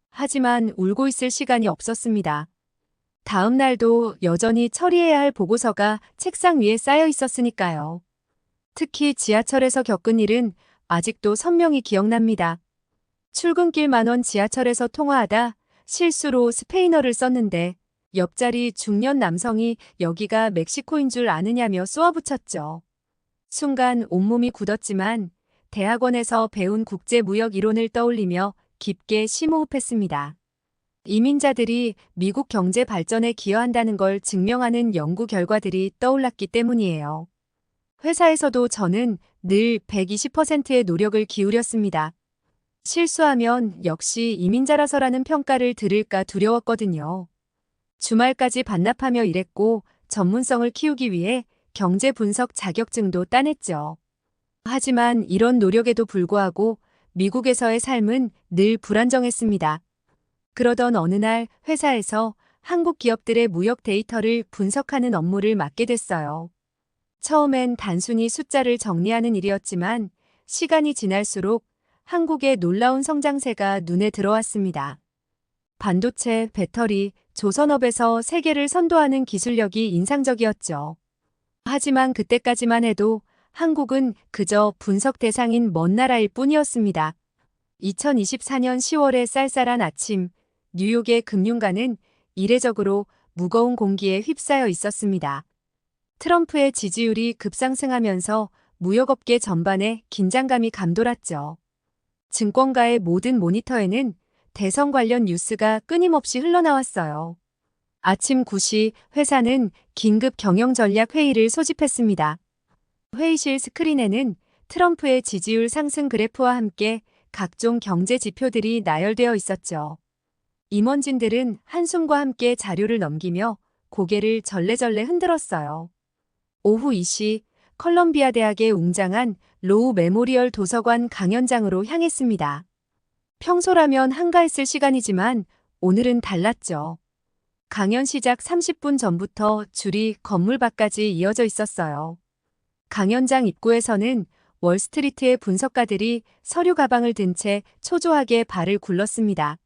하지만 울고 있을 시간이 없었습니다. 다음 날도 여전히 처리해야 할 보고서가 책상 위에 쌓여 있었으니까요. 특히 지하철에서 겪은 일은 아직도 선명히 기억납니다. 출근길 만원 지하철에서 통화하다 실수로 스페인어를 썼는데 옆자리 중년 남성이 여기가 멕시코인 줄 아느냐며 쏘아붙였죠. 순간 온몸이 굳었지만 대학원에서 배운 국제무역 이론을 떠올리며 깊게 심호흡했습니다. 이민자들이 미국 경제 발전에 기여한다는 걸 증명하는 연구 결과들이 떠올랐기 때문이에요. 회사에서도 저는 늘 120%의 노력을 기울였습니다. 실수하면 역시 이민자라서라는 평가를 들을까 두려웠거든요. 주말까지 반납하며 일했고 전문성을 키우기 위해 경제 분석 자격증도 따냈죠. 하지만 이런 노력에도 불구하고 미국에서의 삶은 늘 불안정했습니다. 그러던 어느 날 회사에서 한국 기업들의 무역 데이터를 분석하는 업무를 맡게 됐어요. 처음엔 단순히 숫자를 정리하는 일이었지만 시간이 지날수록 한국의 놀라운 성장세가 눈에 들어왔습니다. 반도체, 배터리, 조선업에서 세계를 선도하는 기술력이 인상적이었죠. 하지만 그때까지만 해도 한국은 그저 분석 대상인 먼 나라일 뿐이었습니다. 2024년 10월의 쌀쌀한 아침, 뉴욕의 금융가는 이례적으로 무거운 공기에 휩싸여 있었습니다. 트럼프의 지지율이 급상승하면서 무역업계 전반에 긴장감이 감돌았죠. 증권가의 모든 모니터에는 대선 관련 뉴스가 끊임없이 흘러나왔어요. 아침 9시 회사는 긴급 경영 전략 회의를 소집했습니다. 회의실 스크린에는 트럼프의 지지율 상승 그래프와 함께 각종 경제 지표들이 나열되어 있었죠. 임원진들은 한숨과 함께 자료를 넘기며 고개를 절레절레 흔들었어요. 오후 2시 컬럼비아 대학에 웅장한 로우 메모리얼 도서관 강연장으로 향했습니다. 평소라면 한가했을 시간이지만 오늘은 달랐죠. 강연 시작 30분 전부터 줄이 건물 밖까지 이어져 있었어요. 강연장 입구에서는 월스트리트의 분석가들이 서류 가방을 든 채 초조하게 발을 굴렀습니다.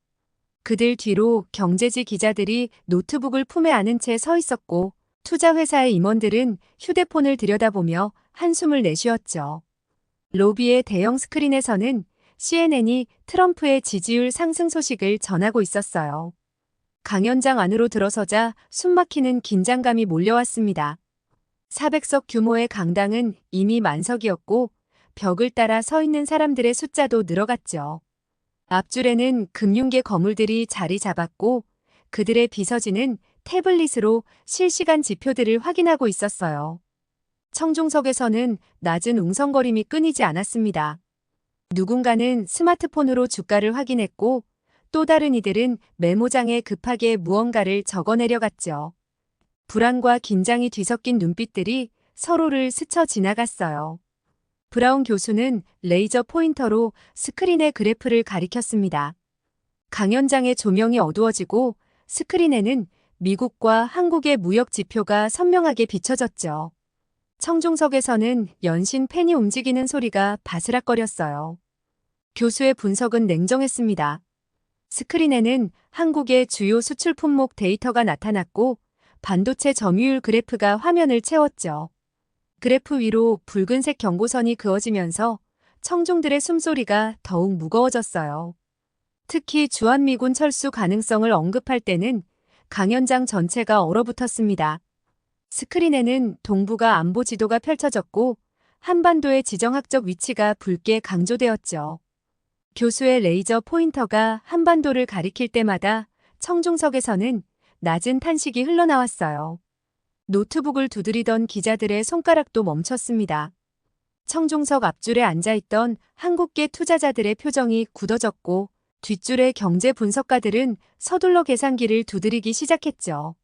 그들 뒤로 경제지 기자들이 노트북을 품에 안은 채 서 있었고 투자회사의 임원들은 휴대폰을 들여다보며 한숨을 내쉬었죠. 로비의 대형 스크린에서는 CNN이 트럼프의 지지율 상승 소식을 전하고 있었어요. 강연장 안으로 들어서자 숨막히는 긴장감이 몰려왔습니다. 400석 규모의 강당은 이미 만석이었고 벽을 따라 서 있는 사람들의 숫자도 늘어갔죠. 앞줄에는 금융계 거물들이 자리 잡았고 그들의 비서진은 태블릿으로 실시간 지표들을 확인하고 있었어요. 청중석에서는 낮은 웅성거림이 끊이지 않았습니다. 누군가는 스마트폰으로 주가를 확인했고 또 다른 이들은 메모장에 급하게 무언가를 적어 내려갔죠. 불안과 긴장이 뒤섞인 눈빛들이 서로를 스쳐 지나갔어요. 브라운 교수는 레이저 포인터로 스크린의 그래프를 가리켰습니다. 강연장의 조명이 어두워지고 스크린에는 미국과 한국의 무역 지표가 선명하게 비춰졌죠. 청중석에서는 연신 펜이 움직이는 소리가 바스락거렸어요. 교수의 분석은 냉정했습니다. 스크린에는 한국의 주요 수출 품목 데이터가 나타났고 반도체 점유율 그래프가 화면을 채웠죠. 그래프 위로 붉은색 경고선이 그어지면서 청중들의 숨소리가 더욱 무거워졌어요. 특히 주한미군 철수 가능성을 언급할 때는 강연장 전체가 얼어붙었습니다. 스크린에는 동북아 안보 지도가 펼쳐졌고 한반도의 지정학적 위치가 붉게 강조되었죠. 교수의 레이저 포인터가 한반도를 가리킬 때마다 청중석에서는 낮은 탄식이 흘러나왔어요. 노트북을 두드리던 기자들의 손가락도 멈췄습니다. 청중석 앞줄에 앉아있던 한국계 투자자들의 표정이 굳어졌고 뒷줄의 경제 분석가들은 서둘러 계산기를 두드리기 시작했죠.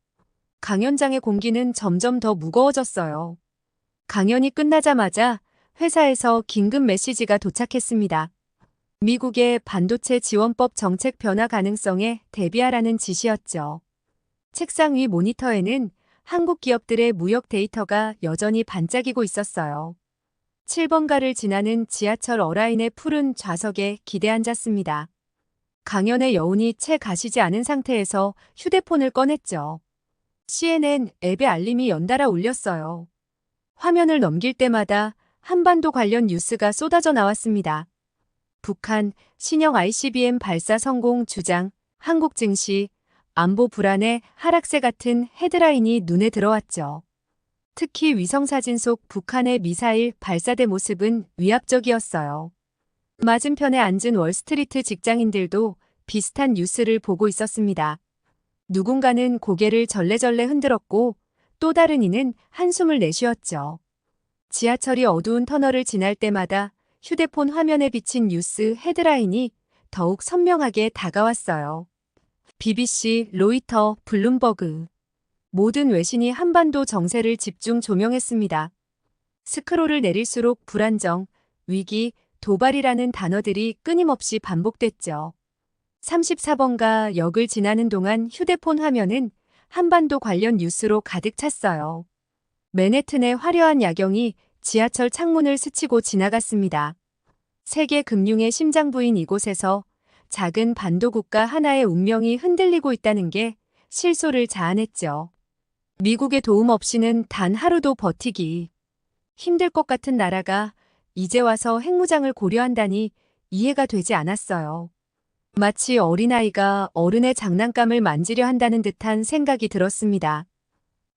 강연장의 공기는 점점 더 무거워졌어요. 강연이 끝나자마자 회사에서 긴급 메시지가 도착했습니다. 미국의 반도체 지원법 정책 변화 가능성에 대비하라는 지시였죠. 책상 위 모니터에는 한국 기업들의 무역 데이터가 여전히 반짝이고 있었어요. 7번가를 지나는 지하철 어라인의 푸른 좌석에 기대 앉았습니다. 강연의 여운이 채 가시지 않은 상태에서 휴대폰을 꺼냈죠. CNN 앱의 알림이 연달아 울렸어요. 화면을 넘길 때마다 한반도 관련 뉴스가 쏟아져 나왔습니다. 북한 신형 ICBM 발사 성공 주장, 한국 증시, 안보 불안의 하락세 같은 헤드라인이 눈에 들어왔죠. 특히 위성사진 속 북한의 미사일 발사대 모습은 위압적이었어요. 맞은편에 앉은 월스트리트 직장인들도 비슷한 뉴스를 보고 있었습니다. 누군가는 고개를 절레절레 흔들었고 또 다른 이는 한숨을 내쉬었죠. 지하철이 어두운 터널을 지날 때마다 휴대폰 화면에 비친 뉴스 헤드라인이 더욱 선명하게 다가왔어요. BBC, 로이터, 블룸버그. 모든 외신이 한반도 정세를 집중 조명했습니다. 스크롤을 내릴수록 불안정, 위기, 도발이라는 단어들이 끊임없이 반복됐죠. 34번가 역을 지나는 동안 휴대폰 화면은 한반도 관련 뉴스로 가득 찼어요. 맨해튼의 화려한 야경이 지하철 창문을 스치고 지나갔습니다. 세계 금융의 심장부인 이곳에서 작은 반도 국가 하나의 운명이 흔들리고 있다는 게 실소를 자아냈죠. 미국의 도움 없이는 단 하루도 버티기 힘들 것 같은 나라가 이제 와서 핵무장을 고려한다니 이해가 되지 않았어요. 마치 어린아이가 어른의 장난감을 만지려 한다는 듯한 생각이 들었습니다.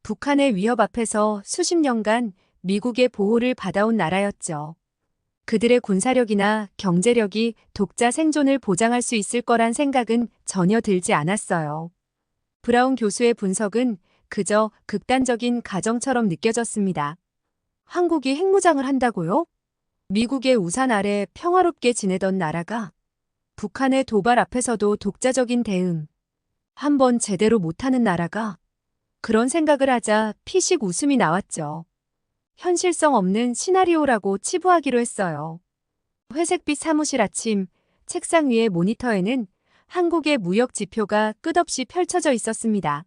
북한의 위협 앞에서 수십 년간 미국의 보호를 받아온 나라였죠. 그들의 군사력이나 경제력이 독자 생존을 보장할 수 있을 거란 생각은 전혀 들지 않았어요. 브라운 교수의 분석은 그저 극단적인 가정처럼 느껴졌습니다. 한국이 핵무장을 한다고요? 미국의 우산 아래 평화롭게 지내던 나라가 북한의 도발 앞에서도 독자적인 대응. 한번 제대로 못하는 나라가 그런 생각을 하자 피식 웃음이 나왔죠. 현실성 없는 시나리오라고 치부하기로 했어요. 회색빛 사무실 아침, 책상 위의 모니터에는 한국의 무역 지표가 끝없이 펼쳐져 있었습니다.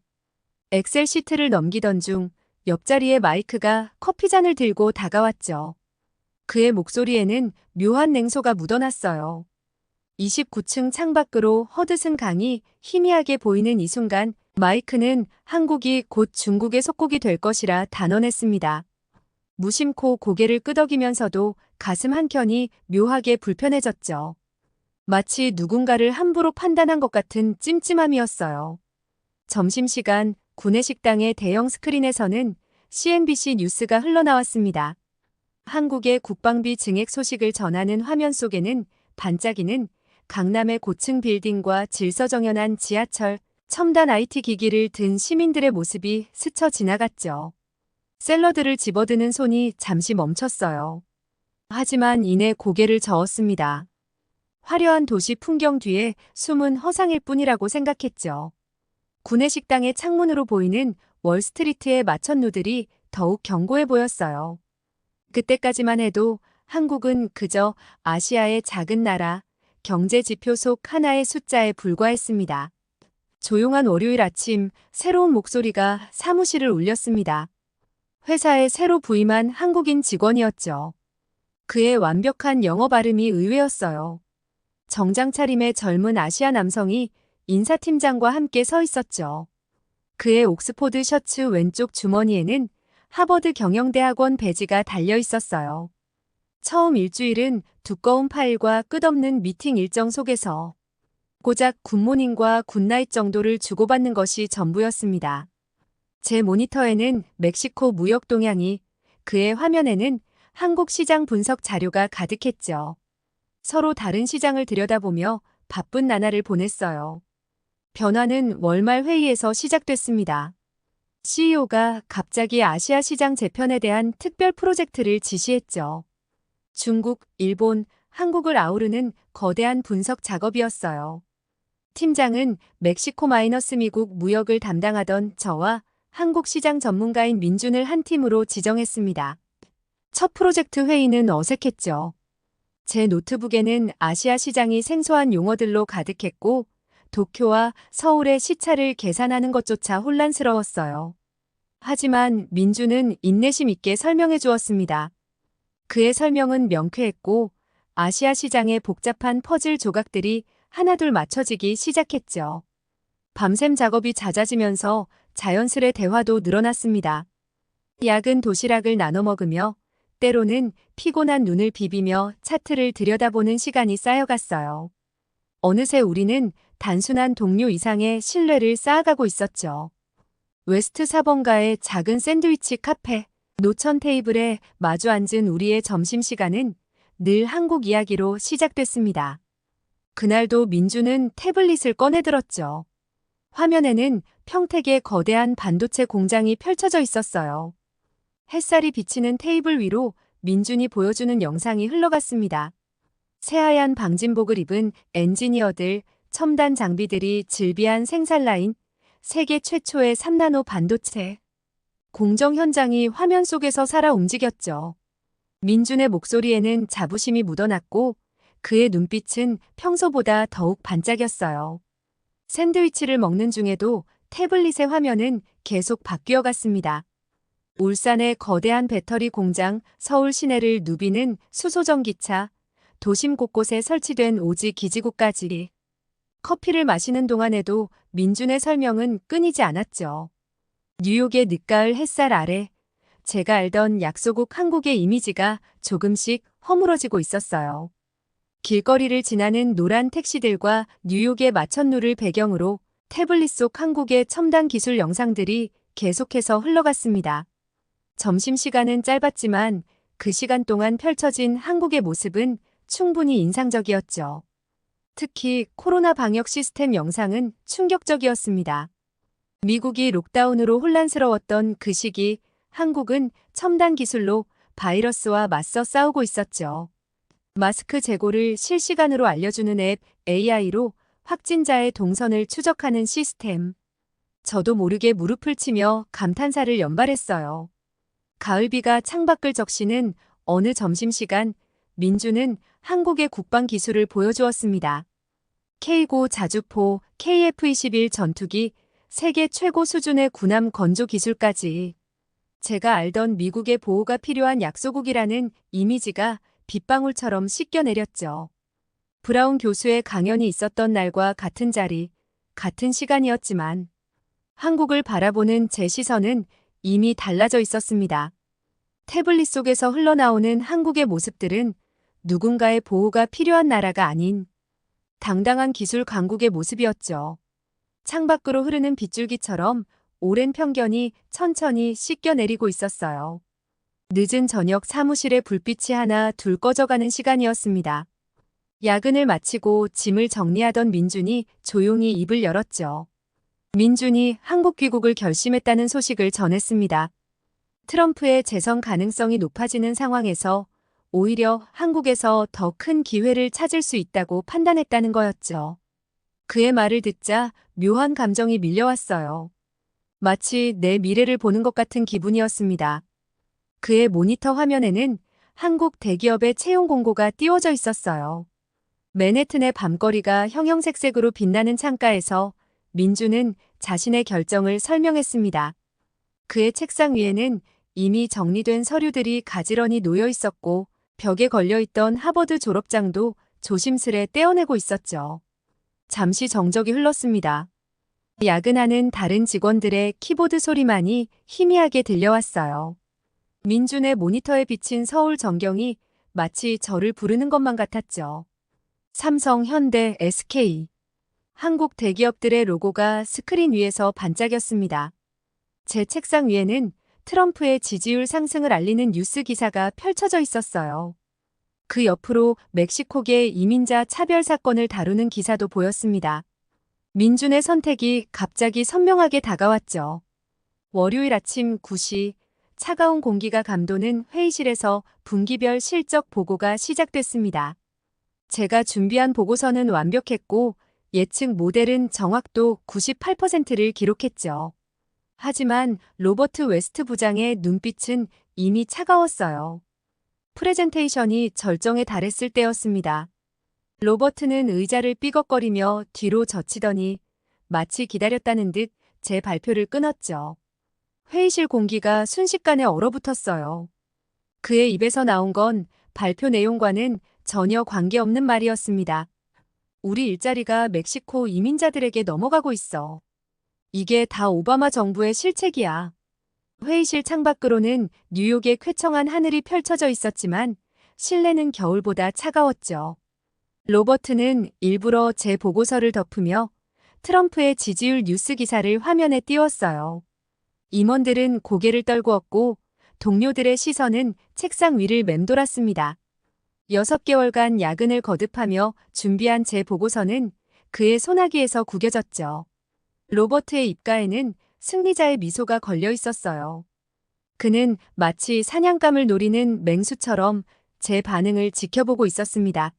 엑셀 시트를 넘기던 중 옆자리의 마이크가 커피잔을 들고 다가왔죠. 그의 목소리에는 묘한 냉소가 묻어났어요. 29층 창밖으로 헛웃은 강이 희미하게 보이는 이 순간 마이크는 한국이 곧 중국의 속국이 될 것이라 단언했습니다. 무심코 고개를 끄덕이면서도 가슴 한켠이 묘하게 불편해졌죠. 마치 누군가를 함부로 판단한 것 같은 찜찜함이었어요. 점심시간 구내식당의 대형 스크린에서는 CNBC 뉴스가 흘러나왔습니다. 한국의 국방비 증액 소식을 전하는 화면 속에는 반짝이는 강남의 고층 빌딩과 질서정연한 지하철, 첨단 IT 기기를 든 시민들의 모습이 스쳐 지나갔죠. 샐러드를 집어드는 손이 잠시 멈췄어요. 하지만 이내 고개를 저었습니다. 화려한 도시 풍경 뒤에 숨은 허상일 뿐이라고 생각했죠. 구내식당의 창문으로 보이는 월스트리트의 마천루들이 더욱 견고해 보였어요. 그때까지만 해도 한국은 그저 아시아의 작은 나라, 경제 지표 속 하나의 숫자에 불과했습니다. 조용한 월요일 아침, 새로운 목소리가 사무실을 울렸습니다. 회사에 새로 부임한 한국인 직원이었죠. 그의 완벽한 영어 발음이 의외였어요. 정장 차림의 젊은 아시아 남성이 인사팀장과 함께 서 있었죠. 그의 옥스포드 셔츠 왼쪽 주머니에는 하버드 경영대학원 배지가 달려 있었어요. 처음 일주일은 두꺼운 파일과 끝없는 미팅 일정 속에서 고작 굿모닝과 굿나잇 정도를 주고받는 것이 전부였습니다. 제 모니터에는 멕시코 무역 동향이, 그의 화면에는 한국 시장 분석 자료가 가득했죠. 서로 다른 시장을 들여다보며 바쁜 나날을 보냈어요. 변화는 월말 회의에서 시작됐습니다. CEO가 갑자기 아시아 시장 재편에 대한 특별 프로젝트를 지시했죠. 중국, 일본, 한국을 아우르는 거대한 분석 작업이었어요. 팀장은 멕시코 마이너스 미국 무역을 담당하던 저와 한국 시장 전문가인 민준을 한 팀으로 지정했습니다. 첫 프로젝트 회의는 어색했죠. 제 노트북에는 아시아 시장이 생소한 용어들로 가득했고 도쿄와 서울의 시차를 계산하는 것조차 혼란스러웠어요. 하지만 민주는 인내심 있게 설명해 주었습니다. 그의 설명은 명쾌했고 아시아 시장의 복잡한 퍼즐 조각들이 하나둘 맞춰지기 시작했죠. 밤샘 작업이 잦아지면서 자연스레 대화도 늘어났습니다. 야근 도시락을 나눠 먹으며 때로는 피곤한 눈을 비비며 차트를 들여다보는 시간이 쌓여갔어요. 어느새 우리는 단순한 동료 이상의 신뢰를 쌓아가고 있었죠. 웨스트 4번가의 작은 샌드위치 카페, 노천 테이블에 마주 앉은 우리의 점심시간은 늘 한국 이야기로 시작됐습니다. 그날도 민주는 태블릿을 꺼내들었죠. 화면에는 평택의 거대한 반도체 공장이 펼쳐져 있었어요. 햇살이 비치는 테이블 위로 민준이 보여주는 영상이 흘러갔습니다. 새하얀 방진복을 입은 엔지니어들, 첨단 장비들이 질비한 생산 라인, 세계 최초의 3나노 반도체. 공정 현장이 화면 속에서 살아 움직였죠. 민준의 목소리에는 자부심이 묻어났고 그의 눈빛은 평소보다 더욱 반짝였어요. 샌드위치를 먹는 중에도 태블릿의 화면은 계속 바뀌어 갔습니다. 울산의 거대한 배터리 공장, 서울 시내를 누비는 수소전기차, 도심 곳곳에 설치된 오지 기지국까지. 커피를 마시는 동안에도 민준의 설명은 끊이지 않았죠. 뉴욕의 늦가을 햇살 아래 제가 알던 약소국 한국의 이미지가 조금씩 허물어지고 있었어요. 길거리를 지나는 노란 택시들과 뉴욕의 마천루를 배경으로 태블릿 속 한국의 첨단 기술 영상들이 계속해서 흘러갔습니다. 점심시간은 짧았지만 그 시간 동안 펼쳐진 한국의 모습은 충분히 인상적이었죠. 특히 코로나 방역 시스템 영상은 충격적이었습니다. 미국이 록다운으로 혼란스러웠던 그 시기 한국은 첨단 기술로 바이러스와 맞서 싸우고 있었죠. 마스크 재고를 실시간으로 알려주는 앱 AI로 확진자의 동선을 추적하는 시스템. 저도 모르게 무릎을 치며 감탄사를 연발했어요. 가을비가 창밖을 적시는 어느 점심시간 민주는 한국의 국방 기술을 보여주었습니다. K9 자주포, KF-21 전투기, 세계 최고 수준의 군함 건조 기술까지. 제가 알던 미국의 보호가 필요한 약소국이라는 이미지가 빗방울처럼 씻겨내렸죠. 브라운 교수의 강연이 있었던 날과 같은 자리, 같은 시간이었지만 한국을 바라보는 제 시선은 이미 달라져 있었습니다. 태블릿 속에서 흘러나오는 한국의 모습들은 누군가의 보호가 필요한 나라가 아닌 당당한 기술 강국의 모습이었죠. 창밖으로 흐르는 빗줄기처럼 오랜 편견이 천천히 씻겨내리고 있었어요. 늦은 저녁 사무실의 불빛이 하나 둘 꺼져가는 시간이었습니다. 야근을 마치고 짐을 정리하던 민준이 조용히 입을 열었죠. 민준이 한국 귀국을 결심했다는 소식을 전했습니다. 트럼프의 재선 가능성이 높아지는 상황에서 오히려 한국에서 더 큰 기회를 찾을 수 있다고 판단했다는 거였죠. 그의 말을 듣자 묘한 감정이 밀려왔어요. 마치 내 미래를 보는 것 같은 기분이었습니다. 그의 모니터 화면에는 한국 대기업의 채용 공고가 띄워져 있었어요. 맨해튼의 밤거리가 형형색색으로 빛나는 창가에서 민주는 자신의 결정을 설명했습니다. 그의 책상 위에는 이미 정리된 서류들이 가지런히 놓여 있었고 벽에 걸려있던 하버드 졸업장도 조심스레 떼어내고 있었죠. 잠시 정적이 흘렀습니다. 야근하는 다른 직원들의 키보드 소리만이 희미하게 들려왔어요. 민준의 모니터에 비친 서울 전경이 마치 저를 부르는 것만 같았죠. 삼성, 현대, SK. 한국 대기업들의 로고가 스크린 위에서 반짝였습니다. 제 책상 위에는 트럼프의 지지율 상승을 알리는 뉴스 기사가 펼쳐져 있었어요. 그 옆으로 멕시코계 이민자 차별 사건을 다루는 기사도 보였습니다. 민준의 선택이 갑자기 선명하게 다가왔죠. 월요일 아침 9시 차가운 공기가 감도는 회의실에서 분기별 실적 보고가 시작됐습니다. 제가 준비한 보고서는 완벽했고 예측 모델은 정확도 98%를 기록했죠. 하지만 로버트 웨스트 부장의 눈빛은 이미 차가웠어요. 프레젠테이션이 절정에 달했을 때였습니다. 로버트는 의자를 삐걱거리며 뒤로 젖히더니 마치 기다렸다는 듯 제 발표를 끊었죠. 회의실 공기가 순식간에 얼어붙었어요. 그의 입에서 나온 건 발표 내용과는 전혀 관계없는 말이었습니다. 우리 일자리가 멕시코 이민자들에게 넘어가고 있어. 이게 다 오바마 정부의 실책이야. 회의실 창밖으로는 뉴욕의 쾌청한 하늘이 펼쳐져 있었지만 실내는 겨울보다 차가웠죠. 로버트는 일부러 제 보고서를 덮으며 트럼프의 지지율 뉴스 기사를 화면에 띄웠어요. 임원들은 고개를 떨구었고 동료들의 시선은 책상 위를 맴돌았습니다. 6개월간 야근을 거듭하며 준비한 제 보고서는 그의 소나기에서 구겨졌죠. 로버트의 입가에는 승리자의 미소가 걸려 있었어요. 그는 마치 사냥감을 노리는 맹수처럼 제 반응을 지켜보고 있었습니다.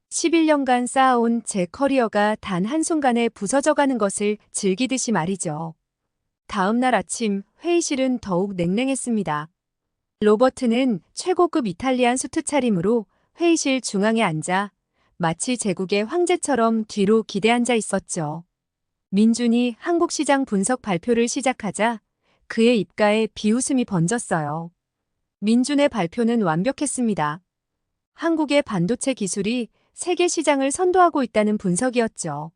11년간 쌓아온 제 커리어가 단 한순간에 부서져가는 것을 즐기듯이 말이죠. 다음 날 아침 회의실은 더욱 냉랭했습니다. 로버트는 최고급 이탈리안 수트 차림으로 회의실 중앙에 앉아 마치 제국의 황제처럼 뒤로 기대앉아 있었죠. 민준이 한국 시장 분석 발표를 시작하자 그의 입가에 비웃음이 번졌어요. 민준의 발표는 완벽했습니다. 한국의 반도체 기술이 세계 시장을 선도하고 있다는 분석이었죠.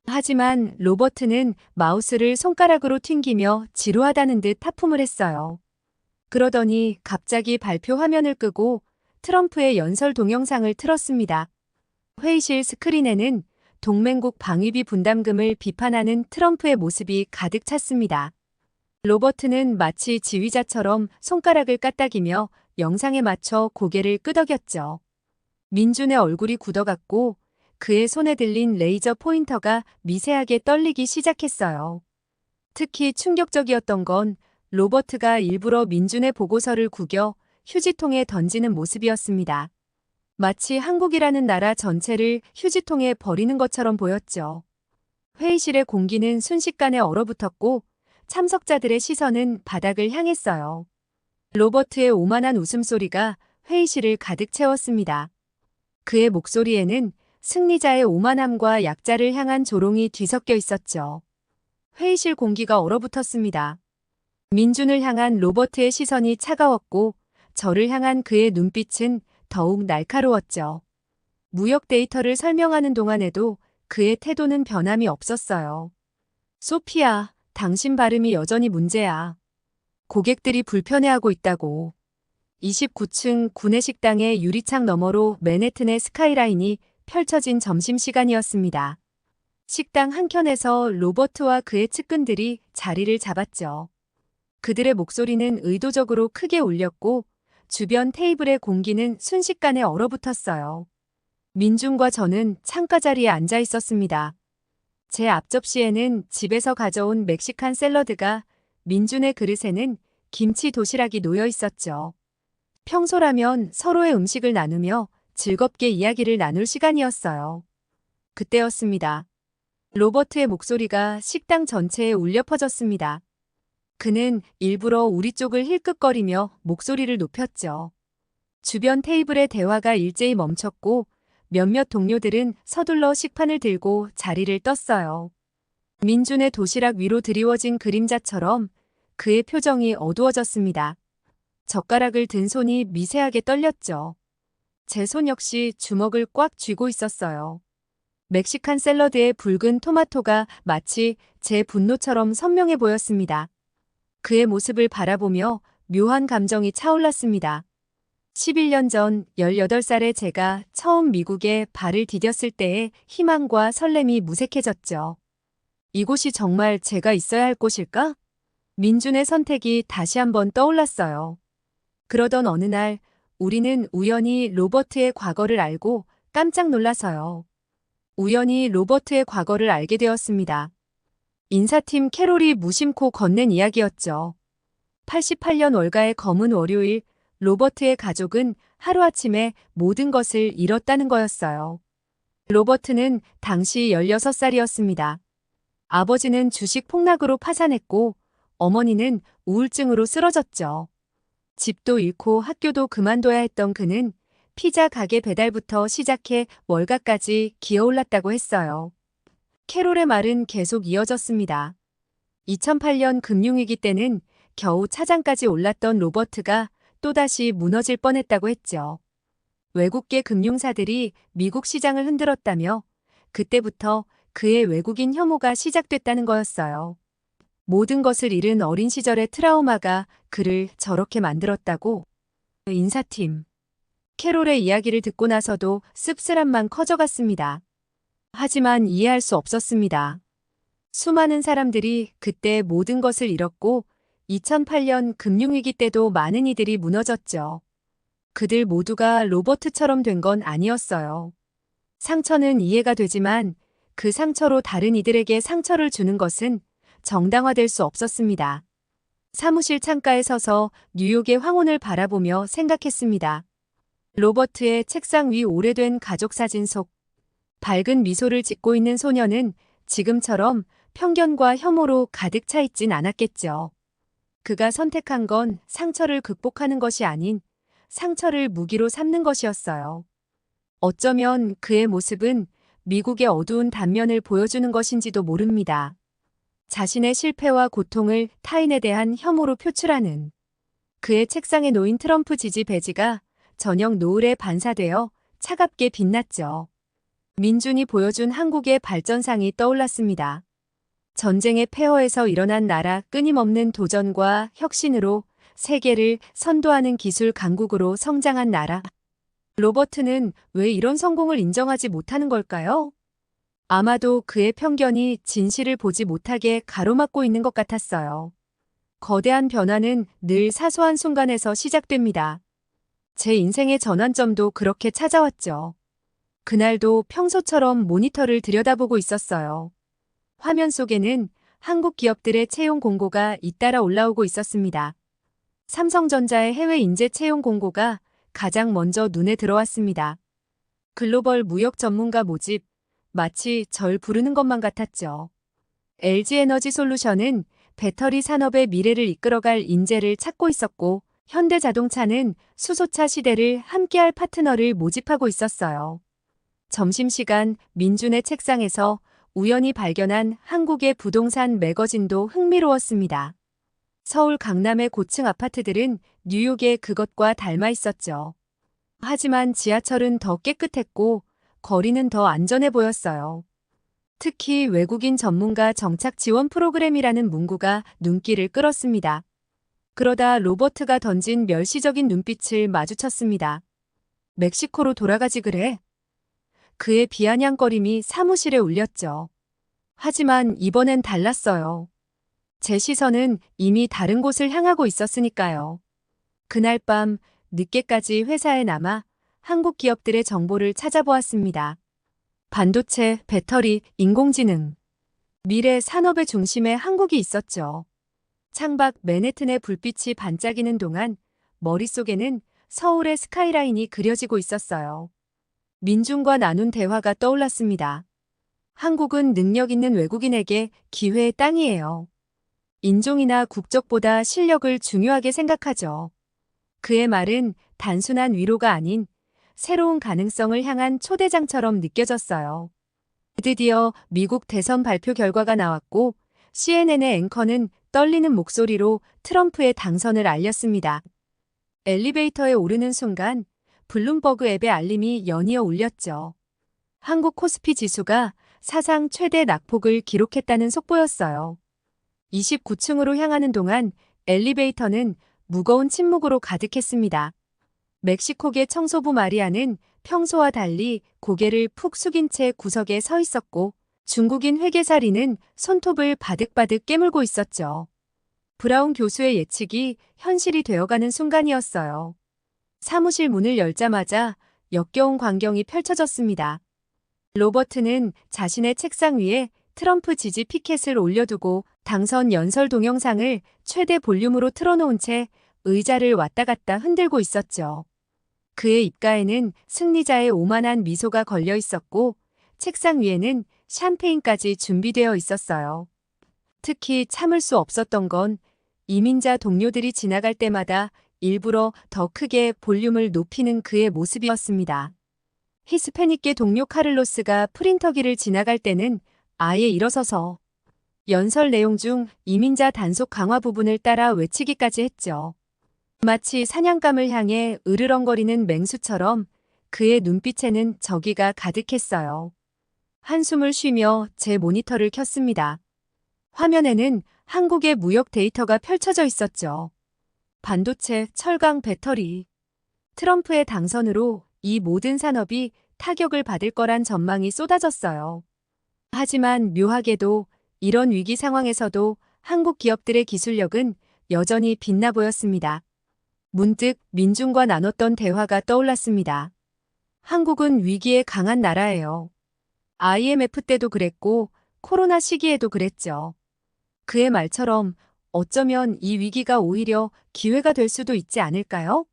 하지만 로버트는 마우스를 손가락으로 튕기며 지루하다는 듯 하품을 했어요. 그러더니 갑자기 발표 화면을 끄고 트럼프의 연설 동영상을 틀었습니다. 회의실 스크린에는 동맹국 방위비 분담금을 비판하는 트럼프의 모습이 가득 찼습니다. 로버트는 마치 지휘자처럼 손가락을 까딱이며 영상에 맞춰 고개를 끄덕였죠. 민준의 얼굴이 굳어갔고 그의 손에 들린 레이저 포인터가 미세하게 떨리기 시작했어요. 특히 충격적이었던 건 로버트가 일부러 민준의 보고서를 구겨 휴지통에 던지는 모습이었습니다. 마치 한국이라는 나라 전체를 휴지통에 버리는 것처럼 보였죠. 회의실의 공기는 순식간에 얼어붙었고 참석자들의 시선은 바닥을 향했어요. 로버트의 오만한 웃음소리가 회의실을 가득 채웠습니다. 그의 목소리에는 승리자의 오만함과 약자를 향한 조롱이 뒤섞여 있었죠. 회의실 공기가 얼어붙었습니다. 민준을 향한 로버트의 시선이 차가웠고 저를 향한 그의 눈빛은 더욱 날카로웠죠. 무역 데이터를 설명하는 동안에도 그의 태도는 변함이 없었어요. 소피아, 당신 발음이 여전히 문제야. 고객들이 불편해하고 있다고. 29층 구내식당의 유리창 너머로 맨해튼의 스카이라인이 펼쳐진 점심시간이었습니다. 식당 한켠에서 로버트와 그의 측근들이 자리를 잡았죠. 그들의 목소리는 의도적으로 크게 울렸고 주변 테이블의 공기는 순식간에 얼어붙었어요. 민준과 저는 창가 자리에 앉아 있었습니다. 제 앞접시에는 집에서 가져온 멕시칸 샐러드가 민준의 그릇에는 김치 도시락이 놓여 있었죠. 평소라면 서로의 음식을 나누며 즐겁게 이야기를 나눌 시간이었어요. 그때였습니다. 로버트의 목소리가 식당 전체에 울려 퍼졌습니다. 그는 일부러 우리 쪽을 힐끗거리며 목소리를 높였죠. 주변 테이블의 대화가 일제히 멈췄고 몇몇 동료들은 서둘러 식판을 들고 자리를 떴어요. 민준의 도시락 위로 드리워진 그림자처럼 그의 표정이 어두워졌습니다. 젓가락을 든 손이 미세하게 떨렸죠. 제 손 역시 주먹을 꽉 쥐고 있었어요. 멕시칸 샐러드의 붉은 토마토가 마치 제 분노처럼 선명해 보였습니다. 그의 모습을 바라보며 묘한 감정이 차올랐습니다. 11년 전 18살의 제가 처음 미국에 발을 디뎠을 때의 희망과 설렘이 무색해졌죠. 이곳이 정말 제가 있어야 할 곳일까? 민준의 선택이 다시 한번 떠올랐어요. 그러던 어느 날 우리는 우연히 로버트의 과거를 알고 깜짝 놀라서요. 우연히 로버트의 과거를 알게 되었습니다. 인사팀 캐롤이 무심코 건넨 이야기였죠. 88년 월가의 검은 월요일, 로버트의 가족은 하루아침에 모든 것을 잃었다는 거였어요. 로버트는 당시 16살이었습니다. 아버지는 주식 폭락으로 파산했고 어머니는 우울증으로 쓰러졌죠. 집도 잃고 학교도 그만둬야 했던 그는 피자 가게 배달부터 시작해 월가까지 기어올랐다고 했어요. 캐롤의 말은 계속 이어졌습니다. 2008년 금융위기 때는 겨우 차장까지 올랐던 로버트가 또다시 무너질 뻔했다고 했죠. 외국계 금융사들이 미국 시장을 흔들었다며 그때부터 그의 외국인 혐오가 시작됐다는 거였어요. 모든 것을 잃은 어린 시절의 트라우마가 그를 저렇게 만들었다고. 인사팀. 캐롤의 이야기를 듣고 나서도 씁쓸함만 커져갔습니다. 하지만 이해할 수 없었습니다. 수많은 사람들이 그때 모든 것을 잃었고 2008년 금융위기 때도 많은 이들이 무너졌죠. 그들 모두가 로버트처럼 된 건 아니었어요. 상처는 이해가 되지만 그 상처로 다른 이들에게 상처를 주는 것은 정당화될 수 없었습니다. 사무실 창가에 서서 뉴욕의 황혼을 바라보며 생각했습니다. 로버트의 책상 위 오래된 가족 사진 속 밝은 미소를 짓고 있는 소녀는 지금처럼 편견과 혐오로 가득 차 있진 않았겠죠. 그가 선택한 건 상처를 극복하는 것이 아닌 상처를 무기로 삼는 것이었어요. 어쩌면 그의 모습은 미국의 어두운 단면을 보여주는 것인지도 모릅니다. 자신의 실패와 고통을 타인에 대한 혐오로 표출하는 그의 책상에 놓인 트럼프 지지 배지가 저녁 노을에 반사되어 차갑게 빛났죠. 민준이 보여준 한국의 발전상이 떠올랐습니다. 전쟁의 폐허에서 일어난 나라 끊임없는 도전과 혁신으로 세계를 선도하는 기술 강국으로 성장한 나라. 로버트는 왜 이런 성공을 인정하지 못하는 걸까요? 아마도 그의 편견이 진실을 보지 못하게 가로막고 있는 것 같았어요. 거대한 변화는 늘 사소한 순간에서 시작됩니다. 제 인생의 전환점도 그렇게 찾아왔죠. 그날도 평소처럼 모니터를 들여다보고 있었어요. 화면 속에는 한국 기업들의 채용 공고가 잇따라 올라오고 있었습니다. 삼성전자의 해외 인재 채용 공고가 가장 먼저 눈에 들어왔습니다. 글로벌 무역 전문가 모집, 마치 절 부르는 것만 같았죠. LG에너지솔루션은 배터리 산업의 미래를 이끌어갈 인재를 찾고 있었고, 현대자동차는 수소차 시대를 함께할 파트너를 모집하고 있었어요. 점심시간 민준의 책상에서 우연히 발견한 한국의 부동산 매거진도 흥미로웠습니다. 서울 강남의 고층 아파트들은 뉴욕의 그것과 닮아 있었죠. 하지만 지하철은 더 깨끗했고 거리는 더 안전해 보였어요. 특히 외국인 전문가 정착 지원 프로그램이라는 문구가 눈길을 끌었습니다. 그러다 로버트가 던진 멸시적인 눈빛을 마주쳤습니다. 멕시코로 돌아가지 그래? 그의 비아냥거림이 사무실에 울렸죠. 하지만 이번엔 달랐어요. 제 시선은 이미 다른 곳을 향하고 있었으니까요. 그날 밤 늦게까지 회사에 남아 한국 기업들의 정보를 찾아보았습니다. 반도체, 배터리, 인공지능. 미래 산업의 중심에 한국이 있었죠. 창밖 맨해튼의 불빛이 반짝이는 동안 머릿속에는 서울의 스카이라인이 그려지고 있었어요. 민중과 나눈 대화가 떠올랐습니다. 한국은 능력 있는 외국인에게 기회의 땅이에요. 인종이나 국적보다 실력을 중요하게 생각하죠. 그의 말은 단순한 위로가 아닌 새로운 가능성을 향한 초대장처럼 느껴졌어요. 드디어 미국 대선 발표 결과가 나왔고 CNN의 앵커는 떨리는 목소리로 트럼프의 당선을 알렸습니다. 엘리베이터에 오르는 순간 블룸버그 앱의 알림이 연이어 울렸죠. 한국 코스피 지수가 사상 최대 낙폭을 기록했다는 속보였어요. 29층으로 향하는 동안 엘리베이터는 무거운 침묵으로 가득했습니다. 멕시코계 청소부 마리아는 평소와 달리 고개를 푹 숙인 채 구석에 서 있었고 중국인 회계사리는 손톱을 바득바득 깨물고 있었죠. 브라운 교수의 예측이 현실이 되어가는 순간이었어요. 사무실 문을 열자마자 역겨운 광경이 펼쳐졌습니다. 로버트는 자신의 책상 위에 트럼프 지지 피켓을 올려두고 당선 연설 동영상을 최대 볼륨으로 틀어놓은 채 의자를 왔다 갔다 흔들고 있었죠. 그의 입가에는 승리자의 오만한 미소가 걸려 있었고 책상 위에는 샴페인까지 준비되어 있었어요. 특히 참을 수 없었던 건 이민자 동료들이 지나갈 때마다 일부러 더 크게 볼륨을 높이는 그의 모습이었습니다. 히스패닉계 동료 카를로스가 프린터기를 지나갈 때는 아예 일어서서 연설 내용 중 이민자 단속 강화 부분을 따라 외치기까지 했죠. 마치 사냥감을 향해 으르렁거리는 맹수처럼 그의 눈빛에는 저기가 가득했어요. 한숨을 쉬며 제 모니터를 켰습니다. 화면에는 한국의 무역 데이터가 펼쳐져 있었죠. 반도체, 철강, 배터리. 트럼프의 당선으로 이 모든 산업이 타격을 받을 거란 전망이 쏟아졌어요. 하지만 묘하게도 이런 위기 상황에서도 한국 기업들의 기술력은 여전히 빛나 보였습니다. 문득 민중과 나눴던 대화가 떠올랐습니다. 한국은 위기에 강한 나라예요. IMF 때도 그랬고 코로나 시기에도 그랬죠. 그의 말처럼 어쩌면 이 위기가 오히려 기회가 될 수도 있지 않을까요?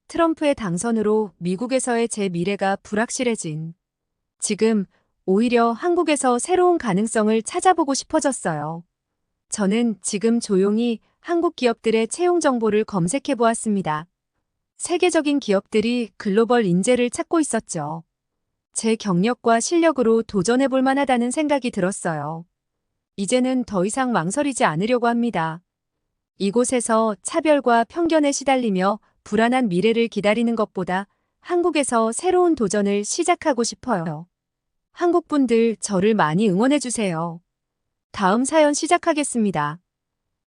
트럼프의 당선으로 미국에서의 제 미래가 불확실해진 지금 오히려 한국에서 새로운 가능성을 찾아보고 싶어졌어요. 저는 지금 조용히 한국 기업들의 채용 정보를 검색해 보았습니다. 세계적인 기업들이 글로벌 인재를 찾고 있었죠. 제 경력과 실력으로 도전해 볼 만하다는 생각이 들었어요. 이제는 더 이상 망설이지 않으려고 합니다. 이곳에서 차별과 편견에 시달리며 불안한 미래를 기다리는 것보다 한국에서 새로운 도전을 시작하고 싶어요. 한국 분들 저를 많이 응원해 주세요. 다음 사연 시작하겠습니다.